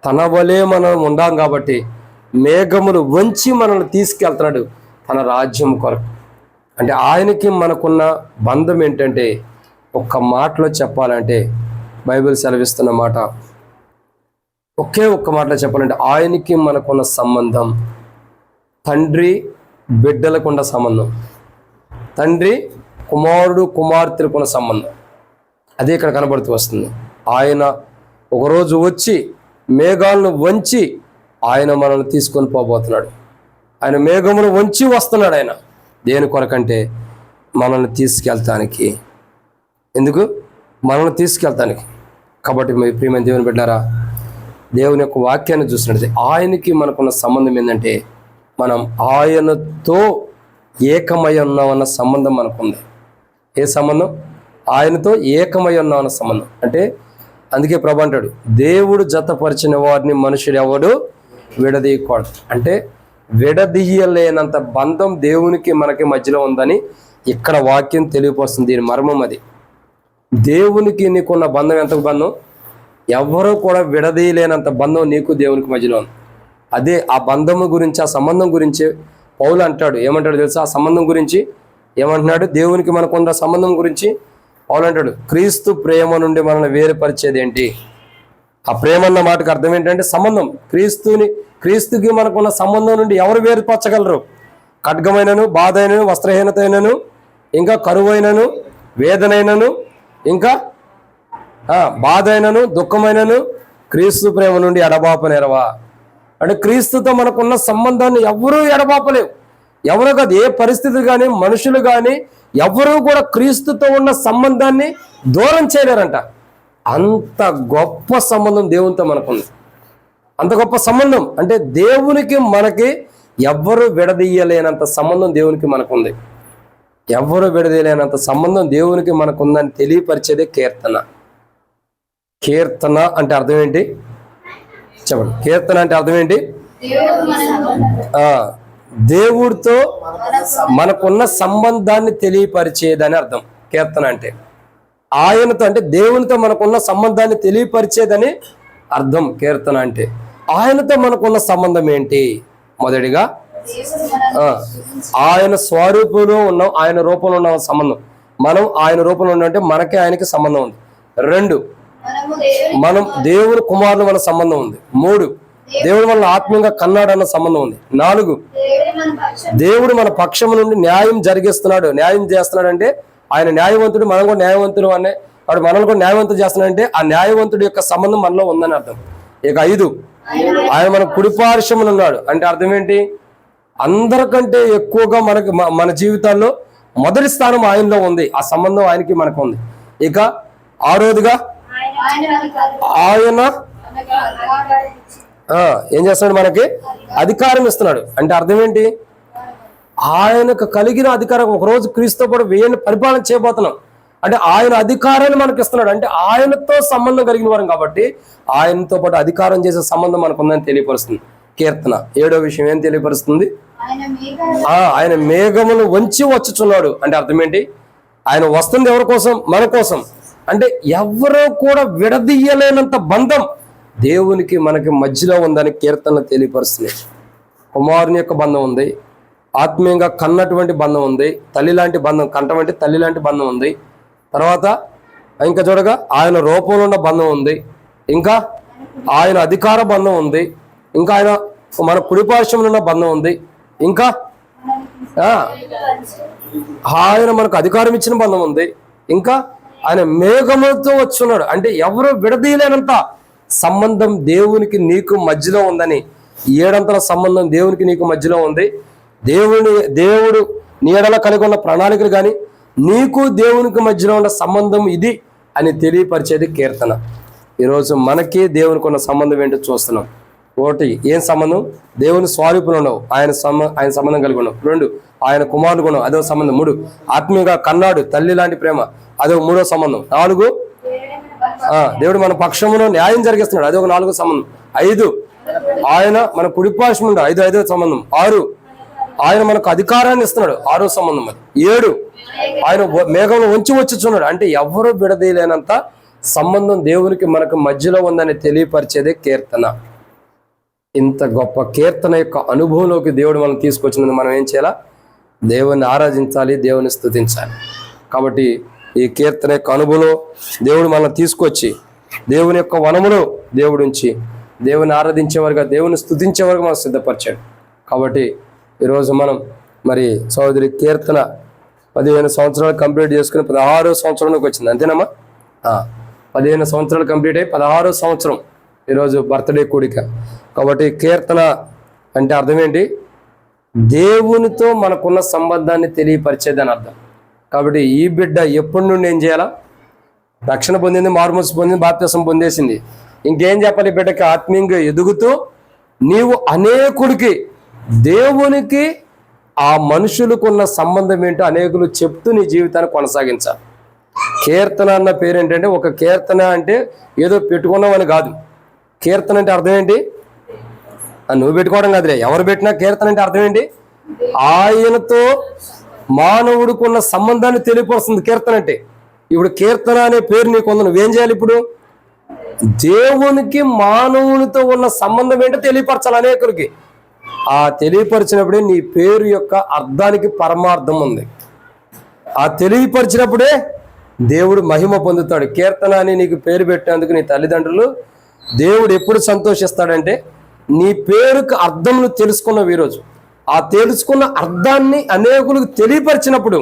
Speaker 1: తన వలే మనం ఉండాం కాబట్టి మేఘములు వంచి మనల్ని తీసుకెళ్తున్నాడు తన రాజ్యం కొరకు. అంటే ఆయనకి మనకున్న బంధం ఏంటంటే ఒక్క మాటలో చెప్పాలంటే బైబిల్ సెలవిస్తున్న మాట, ఒక్క మాటలో చెప్పాలంటే ఆయనకి మనకున్న సంబంధం తండ్రి బిడ్డలకున్న సంబంధం, తండ్రి కుమారుడు కుమార్తెలకున్న సంబంధం. అదే ఇక్కడ కనబడుతూ వస్తుంది. ఆయన ఒకరోజు వచ్చి మేఘాలను వంచి ఆయన మనల్ని తీసుకొని పోబోతున్నాడు. ఆయన మేఘమును వంచి వస్తున్నాడు. ఆయన దేని కొరకంటే మనల్ని తీసుకెళ్తానికి. ఎందుకు? మనల్ని తీసుకెళ్తానికి. కాబట్టి మీ ప్రియమైన దేవుని బిడ్డారా, దేవుని యొక్క వాక్యాన్ని చూసినట్లయితే ఆయనకి మనకున్న సంబంధం ఏంటంటే మనం ఆయనతో ఏకమై ఉన్నామన్న సంబంధం మనకుంది. ఏ సంబంధం? ఆయనతో ఏకమై ఉన్నామన్న సంబంధం. అంటే అందుకే ప్రభు అంటాడు, దేవుడు జతపరిచిన వారిని మనుషుడు ఎవడు విడదీయకూడదు. అంటే విడదీయలేనంత బంధం దేవునికి మనకి మధ్యలో ఉందని ఇక్కడ వాక్యం తెలియపరుస్తుంది. దీని మర్మం అది. దేవునికి నీకున్న బంధం ఎంత బంధం? ఎవరూ కూడా విడదీయలేనంత బంధం నీకు దేవునికి మధ్యలో ఉంది. అదే ఆ బంధము గురించి, ఆ సంబంధం గురించి పౌలు అంటాడు. ఏమంటాడు తెలుసా? ఆ సంబంధం గురించి ఏమంటున్నాడు? దేవునికి మనకున్న సంబంధం గురించి పౌలు అంటాడు, క్రీస్తు ప్రేమ నుండి మనల్ని వేరుపరిచేది ఏంటి? ఆ ప్రేమ అన్న మాటకు అర్థం ఏంటంటే సంబంధం. క్రీస్తుకి మనకున్న సంబంధం నుండి ఎవరు వేరుపరచగలరు? ఖడ్గమైనను, బాధ అయినను, వస్త్రహీనత అయినను, ఇంకా కరువైనను, వేదనైనను, ఇంకా బాధ అయినను, దుఃఖమైనను క్రీస్తు ప్రేమ నుండి ఎడబాపనేరవా. అంటే క్రీస్తుతో మనకున్న సంబంధాన్ని ఎవరూ ఎడబాపలేవు. ఎవరో కాదు, ఏ పరిస్థితి కానీ, మనుషులు కానీ ఎవరూ కూడా క్రీస్తుతో ఉన్న సంబంధాన్ని దూరం చేయలేరంట. అంత గొప్ప సంబంధం దేవునితో మనకుంది. అంత గొప్ప సంబంధం అంటే దేవునికి మనకి ఎవ్వరూ విడదీయలేనంత సంబంధం దేవునికి మనకుంది. ఎవ్వరూ విడదీయలేనంత సంబంధం దేవునికి మనకుందని తెలియపరిచేదే కీర్తన. కీర్తన అంటే అర్థం ఏంటి చెప్పండి? కీర్తన అంటే అర్థం ఏంటి? దేవుడితో మనకున్న సంబంధాన్ని తెలియపరిచేదని అర్థం కీర్తన అంటే. ఆయనతో అంటే దేవునితో మనకున్న సంబంధాన్ని తెలియపరిచేదని అర్థం కీర్తన అంటే. ఆయనతో మనకున్న సంబంధం ఏంటి? మొదటిగా ఆయన స్వరూపంలో ఉన్నాం, ఆయన రూపంలో ఉన్న సంబంధం. మనం ఆయన రూపంలో ఉన్నామంటే మనకి ఆయనకి సంబంధం ఉంది. 2, మనం దేవుని కుమారులు మన సంబంధం ఉంది. 3, దేవుడు మన ఆత్మీయంగా కన్నాడన్న సంబంధం ఉంది. 4, దేవుడు మన పక్షం నుండి న్యాయం జరిగిస్తున్నాడు. న్యాయం చేస్తున్నాడు అంటే ఆయన న్యాయవంతుడు, మనం కూడా న్యాయవంతుడు అనే వాడు మనల్ని కూడా న్యాయవంతుడు చేస్తున్నాడంటే ఆ న్యాయవంతుడి యొక్క సంబంధం మనలో ఉందని అర్థం. ఇక 5, ఆయన మన కుడిపార్శ్వమున ఉన్నాడు. అంటే అర్థం ఏంటి? అందరికంటే ఎక్కువగా మనకి మన జీవితాల్లో మొదటి స్థానం ఆయనలో ఉంది. ఆ సంబంధం ఆయనకి మనకు ఉంది. ఇక ఆరోదిగా ఆయన ఏం చేస్తున్నాడు? మనకి అధికారం ఇస్తున్నాడు. అంటే అర్థం ఏంటి? ఆయనకు కలిగిన అధికారం ఒకరోజు క్రీస్తుతో పాటు వేయని పరిపాలన చేయబోతున్నాం. అంటే ఆయన అధికారాన్ని మనకి ఇస్తున్నాడు. అంటే ఆయనతో సంబంధం కలిగిన వారం కాబట్టి ఆయనతో పాటు అధికారం చేసే సంబంధం మనకు ఉందని తెలియపరుస్తుంది కీర్తన. 7వ విషయం ఏం తెలియపరుస్తుంది? ఆయన మేఘమును వంచి వచ్చుచున్నాడు. అంటే అర్థం ఏంటి? ఆయన వస్తుంది ఎవరి కోసం? మన కోసం. అంటే ఎవరో కూడా విడదీయలేనంత బంధం దేవునికి మనకి మధ్యలో ఉందని కీర్తన తెలియపరుస్తుంది. కుమారుని యొక్క బంధం ఉంది, ఆత్మీయంగా కన్నటువంటి బంధం ఉంది, తల్లి లాంటి బంధం, కంటవంటి తల్లి లాంటి బంధం ఉంది. తర్వాత ఇంకా చూడగా ఆయన రూపంలో ఉన్న బంధం ఉంది, ఇంకా ఆయన అధికార బంధం ఉంది, ఇంకా ఆయన మన కుడిపార్శ్వంలో ఉన్న బంధం ఉంది, ఇంకా ఆయన మనకు అధికారం ఇచ్చిన బంధం ఉంది, ఇంకా ఆయన మేఘములతో వచ్చున్నాడు. అంటే ఎవరు విడదీయలేనంత సంబంధం దేవునికి నీకు మధ్యలో ఉందని, 7 సంబంధం దేవునికి నీకు మధ్యలో ఉంది. దేవుడు నీడల కలిగి ఉన్న ప్రణాళికలు కానీ నీకు దేవునికి మధ్యలో ఉన్న సంబంధం ఇది అని తెలియపరిచేది కీర్తన. ఈరోజు మనకి దేవునికి ఉన్న సంబంధం ఏంటో చూస్తున్నాం. 1, ఏం సంబంధం? దేవుని స్వరూపంలో ఉన్నావు, ఆయన సంబంధం కలిగి ఉన్నావు. 2, ఆయన కుమారుడు ఉన్నావు, అదో సంబంధం. 3, ఆత్మీయంగా కన్నాడు, తల్లి లాంటి ప్రేమ, అదో 3వ సంబంధం. 4, దేవుడు మన పక్షములో న్యాయం జరిగిస్తున్నాడు, అదొక 4వ సంబంధం. 5, ఆయన మన కుడిపార్శ్వం ఉన్నాడు, 5వ సంబంధం. 6, ఆయన మనకు అధికారాన్ని ఇస్తున్నాడు, 6వ సంబంధం. 7, ఆయన మేఘంలో వంచి వచ్చుచున్నాడు. అంటే ఎవరు విడదీయలేనంత సంబంధం దేవునికి మనకు మధ్యలో ఉందని తెలియపరిచేదే కీర్తన. ఇంత గొప్ప కీర్తన యొక్క అనుభవంలోకి దేవుడు మనం తీసుకొచ్చినందుకు మనం ఏం చేయాలా? దేవుని ఆరాధించాలి, దేవుని స్తుతించాలి. కాబట్టి ఈ కీర్తన యొక్క అనుభవంలో దేవుడు మనల్ని తీసుకొచ్చి దేవుని యొక్క వనములో దేవుడు ఉంచి దేవుని ఆరాధించేవారుగా, దేవుని స్తుతించేవారుగా మనం సిద్ధపరిచాడు. కాబట్టి ఈరోజు మనం మరి సోదరి కీర్తన 15 సంవత్సరాలు కంప్లీట్ చేసుకుని 16వ సంవత్సరంలోకి వచ్చింది. అంతేనమ్మా? 15 సంవత్సరాలు కంప్లీట్ అయ్యి 16వ సంవత్సరం ఈరోజు బర్త్డే కూడిక. కాబట్టి కీర్తన అంటే అర్థం ఏంటి? దేవునితో మనకున్న సంబంధాన్ని తెలియపరిచేదని అర్థం. కాబట్టి ఈ బిడ్డ ఎప్పటి నుండి ఏం చేయాలా? రక్షణ పొందింది, మారుమనసు పొందింది, బాప్తిసం పొందేసింది. ఇంకేం చెప్పాలి? బిడ్డకి ఆత్మీయంగా ఎదుగుతూ నీవు అనేకుడికి, దేవునికి ఆ మనుషులకు ఉన్న సంబంధం ఏంటో అనేకులు చెప్తూ నీ జీవితాన్ని కొనసాగించాలి. కీర్తన అన్న పేరు ఏంటంటే, ఒక కీర్తన అంటే ఏదో పెట్టుకున్నామని కాదు. కీర్తన అంటే అర్థం ఏంటి? నువ్వు పెట్టుకోవడం కాదులే, ఎవరు పెట్టినా కీర్తన అంటే అర్థం ఏంటి? ఆయనతో మానవుడికున్న సంబంధాన్ని తెలియపరుస్తుంది కీర్తన అంటే. ఇప్పుడు కీర్తన అనే పేరు నీకు ఉంది, నువ్వేం చేయాలి? ఇప్పుడు దేవునికి మానవునితో ఉన్న సంబంధం ఏంటో తెలియపరచాలి అనేకులకి. ఆ తెలియపరిచినప్పుడే నీ పేరు యొక్క అర్థానికి పరమార్థం ఉంది. ఆ తెలియపరిచినప్పుడే దేవుడు మహిమ పొందుతాడు. కీర్తన అని నీకు పేరు పెట్టేందుకు నీ తల్లిదండ్రులు దేవుడు ఎప్పుడు సంతోషిస్తాడంటే, నీ పేరుకు అర్థం నువ్వు తెలుసుకున్నావు ఈరోజు. ఆ తెలుసుకున్న అర్థాన్ని అనేకులకు తెలియపరిచినప్పుడు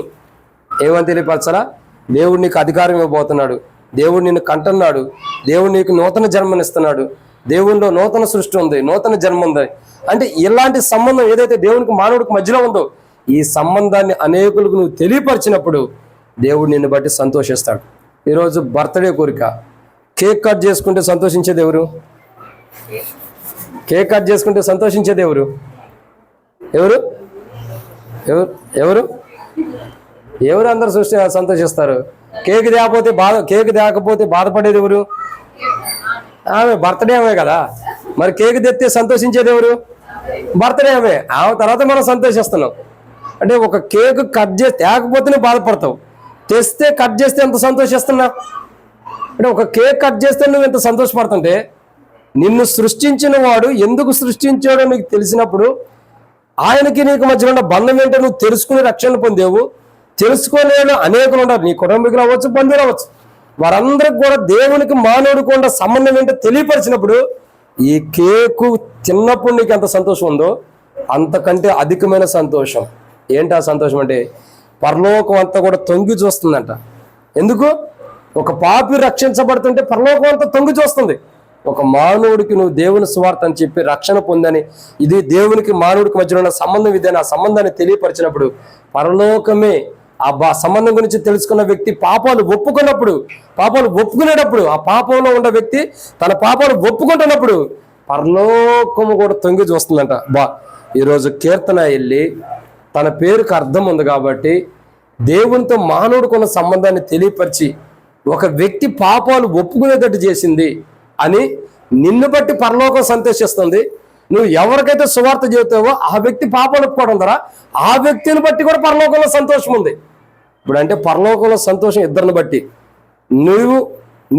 Speaker 1: ఏమని తెలియపరచాలా? దేవుడు నీకు అధికారం ఇవ్వబోతున్నాడు, దేవుడు నిన్ను కంటున్నాడు, దేవుడు నీకు నూతన జన్మనిస్తున్నాడు, దేవునిలో నూతన సృష్టి ఉంది, నూతన జన్మ ఉంది. అంటే ఇలాంటి సంబంధం ఏదైతే దేవునికి మానవుడికి మధ్యలో ఉందో, ఈ సంబంధాన్ని అనేకులకు నువ్వు తెలియపరిచినప్పుడు దేవుడు నిన్ను బట్టి సంతోషిస్తాడు. ఈరోజు బర్త్డే కోరిక, కేక్ కట్ చేసుకుంటే సంతోషించేది ఎవరు? కేక్ కట్ చేసుకుంటే సంతోషించేది ఎవరు? ఎవరు ఎవరు ఎవరు ఎవరు అందరు సంతోషిస్తారు? కేక్ తేకపోతే బాధపడేది ఎవరు? ఆమె. బర్త్డే ఆమె కదా. మరి కేక్ తెస్తే సంతోషించేది ఎవరు? బర్త్డే ఆమె. ఆమె తర్వాత మనం సంతోషిస్తున్నాం. అంటే ఒక కేక్ కట్ చేసి తేకపోతేనే బాధపడతావు, తెస్తే కట్ చేస్తే ఎంత సంతోషిస్తున్నా? అంటే ఒక కేక్ కట్ చేస్తే నువ్వు ఎంత సంతోషపడుతుంటే, నిన్ను సృష్టించిన వాడు ఎందుకు సృష్టించాడో నీకు తెలిసినప్పుడు, ఆయనకి నీకు మధ్యలో ఉన్న బంధం ఏంటో నువ్వు తెలుసుకుని రక్షణ పొందేవు. తెలుసుకోలేని అనేకులు ఉంటారు, నీ కుటుంబీకులు అవ్వచ్చు, బంధువులు అవ్వచ్చు. వారందరికి కూడా దేవునికి మానవుడికి ఉన్న సంబంధం ఏంటో తెలియపరిచినప్పుడు, ఈ కేకు చిన్నప్పుడు నీకు ఎంత సంతోషం ఉందో అంతకంటే అధికమైన సంతోషం. ఏంటి ఆ సంతోషం అంటే, పరలోకం అంతా కూడా తొంగి చూస్తుందంట. ఎందుకు? ఒక పాపి రక్షించబడుతుంటే పరలోకం అంతా తొంగి చూస్తుంది. ఒక మానవుడికి నువ్వు దేవుని సువార్త అని చెప్పి రక్షణ పొందని, ఇది దేవునికి మానవుడికి మధ్యలో ఉన్న సంబంధం ఇదని ఆ సంబంధాన్ని తెలియపరిచినప్పుడు పరలోకమే ఆ సంబంధం గురించి తెలుసుకున్న వ్యక్తి పాపాలు ఒప్పుకునేటప్పుడు ఆ పాపంలో ఉన్న వ్యక్తి తన పాపాలు ఒప్పుకుంటున్నప్పుడు పరలోకము కూడా తొంగి చూస్తుందంట. ఈరోజు కీర్తన వెళ్ళి తన పేరుకు అర్థం ఉంది కాబట్టి దేవునితో మానవుడికి ఉన్న సంబంధాన్ని తెలియపరిచి ఒక వ్యక్తి పాపాలు ఒప్పుకునేటట్టు చేసింది అని నిన్ను బట్టి పరలోకం సంతోషిస్తుంది. నువ్వు ఎవరికైతే సువార్త చెబుతావో ఆ వ్యక్తి పాపాలు ఒప్పుకోవడం ద్వారా ఆ వ్యక్తిని బట్టి కూడా పరలోకంలో సంతోషం ఉంది. ఇప్పుడు అంటే పరలోకంలో సంతోషం ఇద్దరిని బట్టి, నువ్వు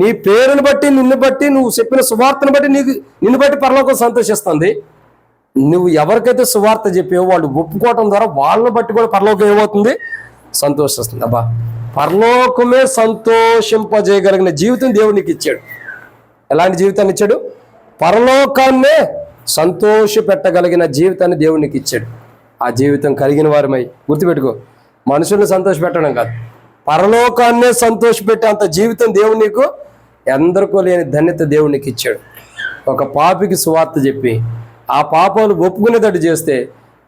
Speaker 1: నీ పేరుని బట్టి, నిన్ను బట్టి, నువ్వు చెప్పిన సువార్తను బట్టి నిన్ను బట్టి పరలోకం సంతోషిస్తుంది. నువ్వు ఎవరికైతే సువార్త చెప్పావో వాళ్ళు ఒప్పుకోవటం ద్వారా వాళ్ళని బట్టి కూడా పరలోకం ఏమవుతుంది? సంతోషిస్తుంది. పరలోకమే సంతోషింపజేయగలిగిన జీవితం దేవుడు నీకు ఇచ్చాడు. ఎలాంటి జీవితాన్ని ఇచ్చాడు? పరలోకాన్నే సంతోష పెట్టగలిగిన జీవితాన్ని దేవుడు నీకు ఇచ్చాడు. ఆ జీవితం కలిగిన వారమై గుర్తుపెట్టుకో, మనుషుల్ని సంతోష పెట్టడం కాదు, పరలోకాన్నే సంతోషపెట్టే అంత జీవితం దేవుడు నీకు ఎందరికో లేని ధన్యత దేవుడు నీకు ఇచ్చాడు. ఒక పాపికి సువార్త చెప్పి ఆ పాపాలు ఒప్పుకునేటట్టు చేస్తే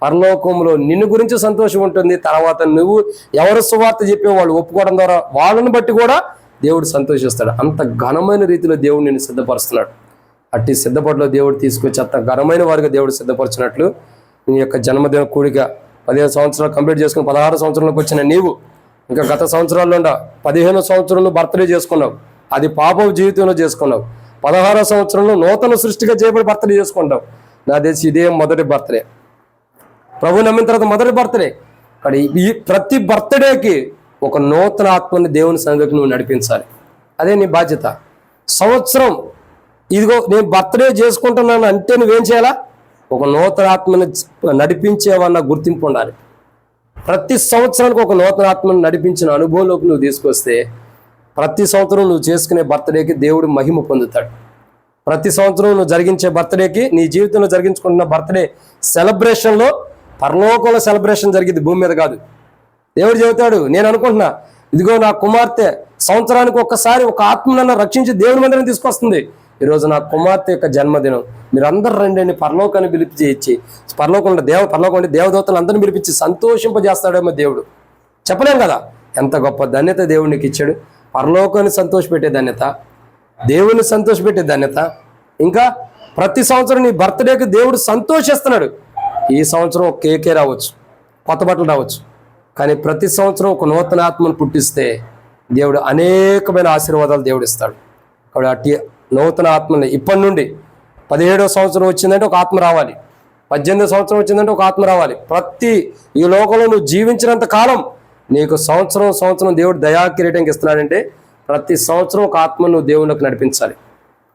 Speaker 1: పరలోకంలో నిన్ను గురించి సంతోషం ఉంటుంది. తర్వాత నువ్వు ఎవరు సువార్త చెప్పే వాళ్ళు ఒప్పుకోవడం ద్వారా వాళ్ళని బట్టి కూడా దేవుడు సంతోషిస్తాడు. అంత ఘనమైన రీతిలో దేవుడు నిన్ను సిద్ధపరుస్తున్నాడు. అట్టి సిద్ధపడిలో దేవుడు తీసుకొచ్చి అంత ఘనమైన వారిగా దేవుడు సిద్ధపరిచినట్లు నీ యొక్క జన్మదిన కూడిక 15 సంవత్సరాలు కంప్లీట్ చేసుకుని 16 సంవత్సరంలోకి వచ్చిన నీవు ఇంకా గత సంవత్సరాల్లో 15 సంవత్సరంలో బర్త్డే చేసుకున్నావు, అది పాపం జీవితంలో చేసుకున్నావు. 16 సంవత్సరంలో నూతన సృష్టిగా చేయబడి బర్త్డే చేసుకుంటావు. నా తెలిసి ఇదే మొదటి బర్త్డే, ప్రభు నమ్మిన తర్వాత మొదటి బర్త్డే. కానీ ఈ ప్రతి బర్త్డేకి ఒక నూతన ఆత్మని దేవుని సన్నిధికి నువ్వు నడిపించాలి. అదే నీ బాధ్యత. సంవత్సరం ఇదిగో నేను బర్త్డే చేసుకుంటున్నాను అంటే నువ్వేం చేయాలా? ఒక నూతన ఆత్మని నడిపించేవన్న గుర్తింపు ఉండాలి. ప్రతి సంవత్సరానికి ఒక నూతన ఆత్మను నడిపించిన అనుభవంలోకి నువ్వు తీసుకొస్తే ప్రతి సంవత్సరం నువ్వు చేసుకునే బర్త్డేకి దేవుడు మహిమ పొందుతాడు. ప్రతి సంవత్సరం నువ్వు జరిగించే బర్త్డేకి, నీ జీవితంలో జరిగించుకుంటున్న బర్త్డే సెలబ్రేషన్లో పరలోకంలో సెలబ్రేషన్ జరిగింది, భూమి మీద కాదు. దేవుడు చెబుతాడు, నేను అనుకుంటున్నా ఇదిగో నా కుమార్తె సంవత్సరానికి ఒక్కసారి ఒక ఆత్మనన్న రక్షించి దేవుని మందిరం తీసుకొస్తుంది. ఈరోజు నా కుమార్తె యొక్క జన్మదినం, మీరందరూ రండి అని పరలోకాన్ని పిలిపించి ఇచ్చి పరలోకంలో దేవదూతలు అందరిని పిలిపించి సంతోషింపజేస్తాడేమో దేవుడు. చెప్పలేం కదా ఎంత గొప్ప ధన్యత దేవుడు నీకు ఇచ్చాడు. పరలోకాన్ని సంతోషపెట్టే ధన్యత, దేవుని సంతోషపెట్టే ధన్యత. ఇంకా ప్రతి సంవత్సరం నీ బర్త్డేకి దేవుడు సంతోషిస్తున్నాడు. ఈ సంవత్సరం ఒక కేకే రావచ్చు, కొత్త బట్టలు రావచ్చు, కానీ ప్రతి సంవత్సరం ఒక నూతన ఆత్మను పుట్టిస్తే దేవుడు అనేకమైన ఆశీర్వాదాలు దేవుడు ఇస్తాడు. కాబట్టి అట్టి నూతన ఆత్మని ఇప్పటి నుండి 17వ సంవత్సరం వచ్చిందంటే ఒక ఆత్మ రావాలి, 18వ సంవత్సరం వచ్చిందంటే ఒక ఆత్మ రావాలి. ప్రతి ఈ లోకంలో నువ్వు జీవించినంత కాలం నీకు సంవత్సరం దేవుడు దయాకిరీటంకి ఇస్తున్నాడంటే ప్రతి సంవత్సరం ఒక ఆత్మ నువ్వు దేవునికి నడిపించాలి.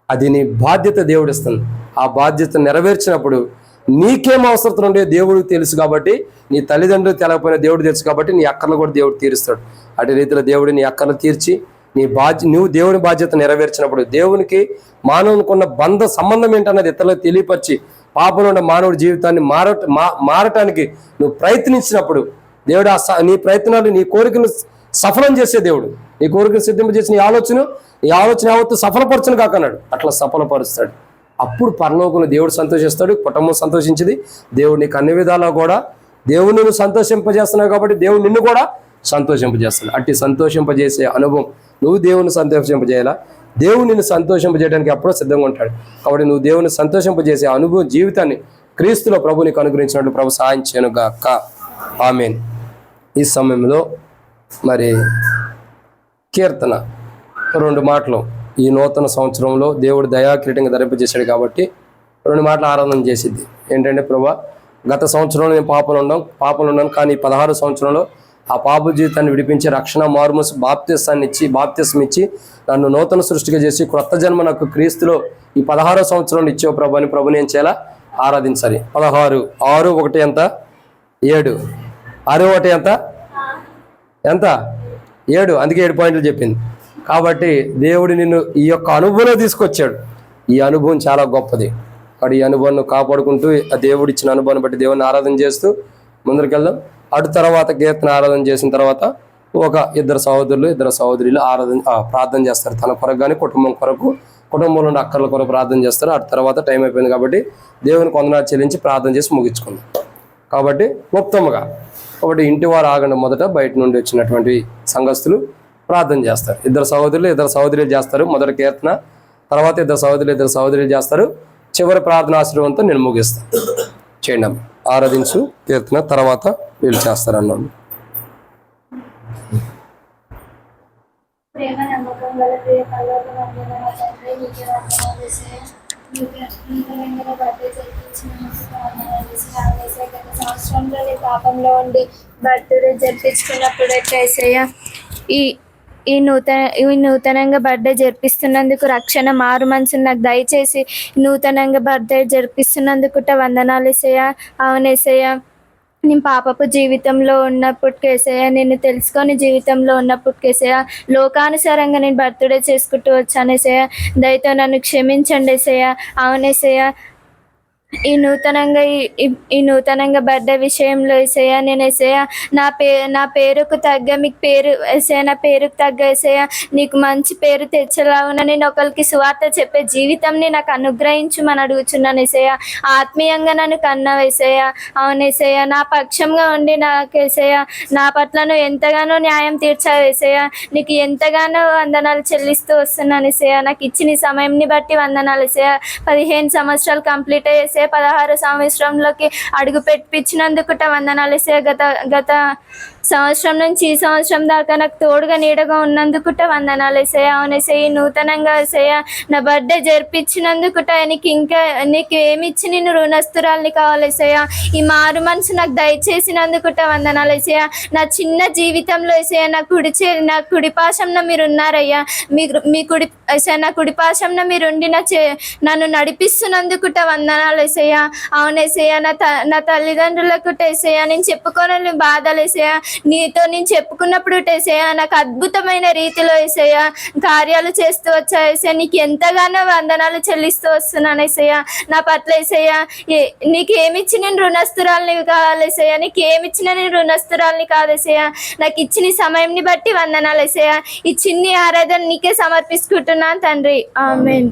Speaker 1: అది నీ బాధ్యత దేవుడు ఇస్తుంది. ఆ బాధ్యత నెరవేర్చినప్పుడు నీకేం అవసరం ఉండే దేవుడికి తెలుసు కాబట్టి, నీ తల్లిదండ్రులు తెలకపోయినా దేవుడు తెలుసు కాబట్టి నీ అక్కర్లు కూడా దేవుడు తీరుస్తాడు. అటు రీతిలో దేవుడు నీ అక్కర్లు తీర్చి నువ్వు దేవుని బాధ్యత నెరవేర్చినప్పుడు దేవునికి మానవునికి ఉన్న సంబంధం ఏంటన్నది ఇతరులకు తెలియపరిచి పాపంలో ఉన్న మానవుడి జీవితాన్ని మారటానికి నువ్వు ప్రయత్నించినప్పుడు దేవుడు నీ ప్రయత్నాలు, నీ కోరికను సఫలం చేసే దేవుడు. నీ కోరికను సిద్ధింపజేసి నీ ఆలోచన యావత్తు సఫలపరచను కాకన్నాడు, అట్లా సఫలపరుస్తాడు. అప్పుడు పరలోకంలో దేవుడు సంతోషిస్తాడు, కుటుంబం సంతోషించింది. దేవుడు నీకు అన్ని విధాలా కూడా దేవుడు నిన్ను సంతోషింపజేస్తున్నావు కాబట్టి దేవుడు నిన్ను కూడా సంతోషింపజేస్తాడు. అట్టి సంతోషింపజేసే అనుభవం నువ్వు దేవుని సంతోషింపజేయాలా? దేవుడు నిన్ను సంతోషింపజేయడానికి ఎప్పుడో సిద్ధంగా ఉంటాడు. కాబట్టి నువ్వు దేవుని సంతోషింపజేసే అనుభవం జీవితాన్ని క్రీస్తులో ప్రభు నీకు అనుగ్రహించినట్టు ప్రభు సహాయం చేయనుగాక. ఆమేన్. ఈ సమయంలో మరి కీర్తన 2 మాటలు ఈ నూతన సంవత్సరంలో దేవుడు దయాకిరీటంగా ధరింపజేశాడు కాబట్టి 2 మాటలు ఆరాధన చేసిద్ది. ఏంటంటే ప్రభా, గత సంవత్సరంలో నేను పాపలు ఉన్నాను, కానీ 16 సంవత్సరంలో ఆ పాప జీవితాన్ని విడిపించి రక్షణ మారుమూసి బాప్తిస్మం ఇచ్చి నన్ను నూతన సృష్టిగా చేసి క్రొత్త జన్మ నాకు క్రీస్తులో ఈ 16వ సంవత్సరంలో ఇచ్చావు ప్రభు అని ప్రభుని ఏం చేయాలా? ఆరాధించాలి. 16 6 1 ఎంత? 7 6 1 ఎంత? 7. అందుకే 7 పాయింట్లు చెప్పింది. కాబట్టి దేవుడు నిన్ను ఈ యొక్క అనుభవంలో తీసుకొచ్చాడు. ఈ అనుభవం చాలా గొప్పది. కాబట్టి ఈ అనుభవాన్ని కాపాడుకుంటూ ఆ దేవుడు ఇచ్చిన అనుభవాన్ని బట్టి దేవుడిని ఆరాధన చేస్తూ ముందరికెళ్దాం. అటు తర్వాత కీర్తన ఆరాధన చేసిన తర్వాత ఒక 2 సహోదరులు 2 సహోదరులు ప్రార్థన చేస్తారు. తన కొరకు కానీ కుటుంబం కొరకు కుటుంబంలో ఉండే అక్కర్ల కొరకు ప్రార్థన చేస్తారు. ఆ తర్వాత టైం అయిపోయింది కాబట్టి దేవునికి వందనాలు చెల్లించి ప్రార్థన చేసి ముగించుకుందాం. కాబట్టి క్లుప్తంగా కాబట్టి ఇంటి వారు ఆగండి, మొదట బయట నుండి వచ్చినటువంటి సంఘస్థులు ప్రార్థన చేస్తారు. ఇద్దరు సహోదరులు చేస్తారు మొదటి కీర్తన, తర్వాత ఇద్దరు సహోదరులు చేస్తారు. చివరి ప్రార్థన ఆశీర్వాదంతో నేను ముగిస్తాను. చేయండి అమ్మ. ఆరాధించు కీర్తన, తర్వాత వీళ్ళు చేస్తారు అన్నాను.
Speaker 2: ప్రేమ నమ్మకం గల ప్రియ పరలోక తండ్రి, నా తండ్రి, నీకే వందనాలు యేసయ్యా. నూతనంగా బర్త్డే జరిపించినందుకు వందనాలు యేసయ్యా. యేసయ్యా, గత సంవత్సరంలో నీ పాపంలో ఉండి బర్త్డే జరిపించుకున్నప్పుడు యేసయ్యా ఈ నూతనంగా బర్త్డే జరిపిస్తున్నందుకు రక్షణ మారు మనసును నాకు దయచేసి నూతనంగా బర్త్డే జరిపిస్తున్నందుకు వందనాలు యేసయ్యా. అవును యేసయ్యా, నేను పాపపు జీవితంలో ఉన్నప్పటికేసయ్యా, నేను తెలుసుకొని జీవితంలో ఉన్నప్పటికేసయ్యా, లోకానుసారంగా నేను బర్త్డే చేసుకుంటూ వచ్చాను యేసయ్యా. దయతో నన్ను క్షమించండి యేసయ్యా. అవునేసయ్యా, ఈ నూతనంగా బర్త్డే విషయంలో యేసయ్యా, నేను యేసయ్యా నా పేరుకు తగ్గ మీకు పేరు యేసయ్యా, నా పేరుకు తగ్గ యేసయ్యా నీకు మంచి పేరు తెచ్చేలాగున నేను ఒకరికి సువార్త చెప్పే జీవితంని నాకు అనుగ్రహించమని అడుగుచున్నాను యేసయ్యా. ఆత్మీయంగా నన్ను కన్నావు యేసయ్యా. అవును యేసయ్యా, నా పక్షంగా ఉండి నాకు యేసయ్యా నా పట్ల నువ్వు ఎంతగానో న్యాయం తీర్చావు యేసయ్యా. నీకు ఎంతగానో వందనాలు చెల్లిస్తూ వస్తున్నాను యేసయ్యా. నాకు ఇచ్చిన ఈ సమయంని బట్టి వందనాలు యేసయ్యా. 15 సంవత్సరాలు కంప్లీట్ అయ్యేసే 16 సంవత్సరంలోకి అడుగు పెట్టించినందుకు వందనాలు యేసయ్యా. గత సంవత్సరం నుంచి ఈ సంవత్సరం దాకా నాకు తోడుగా నీడగా ఉన్నందుకు వందనాలు యేసయ్యా. అవును యేసయ్యా, నూతనంగా యేసయ్యా నా బర్త్డే జరిపించినందుకు నీకు ఏమి ఇచ్చి నేను రుణస్తురాల్ని కావాలి యేసయ్యా. ఈ మారు మనసు నాకు దయచేసినందుకు వందనాలు యేసయ్యా. నా చిన్న జీవితంలో యేసయ్యా నా కుడి పాశంలో మీరు ఉన్నారయ్యా. మీ నా కుడి పాశంలో మీరు ఉండి నన్ను నడిపిస్తున్నందుకు వందనాలు యేసయ్యా. అవును యేసయ్యా, నా తల్లిదండ్రులకు యేసయ్యా నేను చెప్పుకోనని బాధలు యేసయ్యా నీతో నేను చెప్పుకున్నప్పుడు యేసయ్యా నాకు అద్భుతమైన రీతిలో యేసయ్యా కార్యాలు చేస్తూ వచ్చా యేసయ్యా. నీకు ఎంతగానో వందనాలు చెల్లిస్తూ వస్తున్నాను యేసయ్యా. నా పట్ల యేసయ్యా నీకు ఏమిచ్చి నేను రుణస్తురాల్ని కావాలి యేసయ్యా. నీకు ఏమిచ్చినా నేను రుణస్తురాల్ని కాదు యేసయ్యా. నాకు ఇచ్చిన సమయంని బట్టి వందనాలు యేసయ్యా. ఈ చిన్ని ఆరాధన నీకే సమర్పించుకుంటున్నాను తండ్రి. ఆమేన్.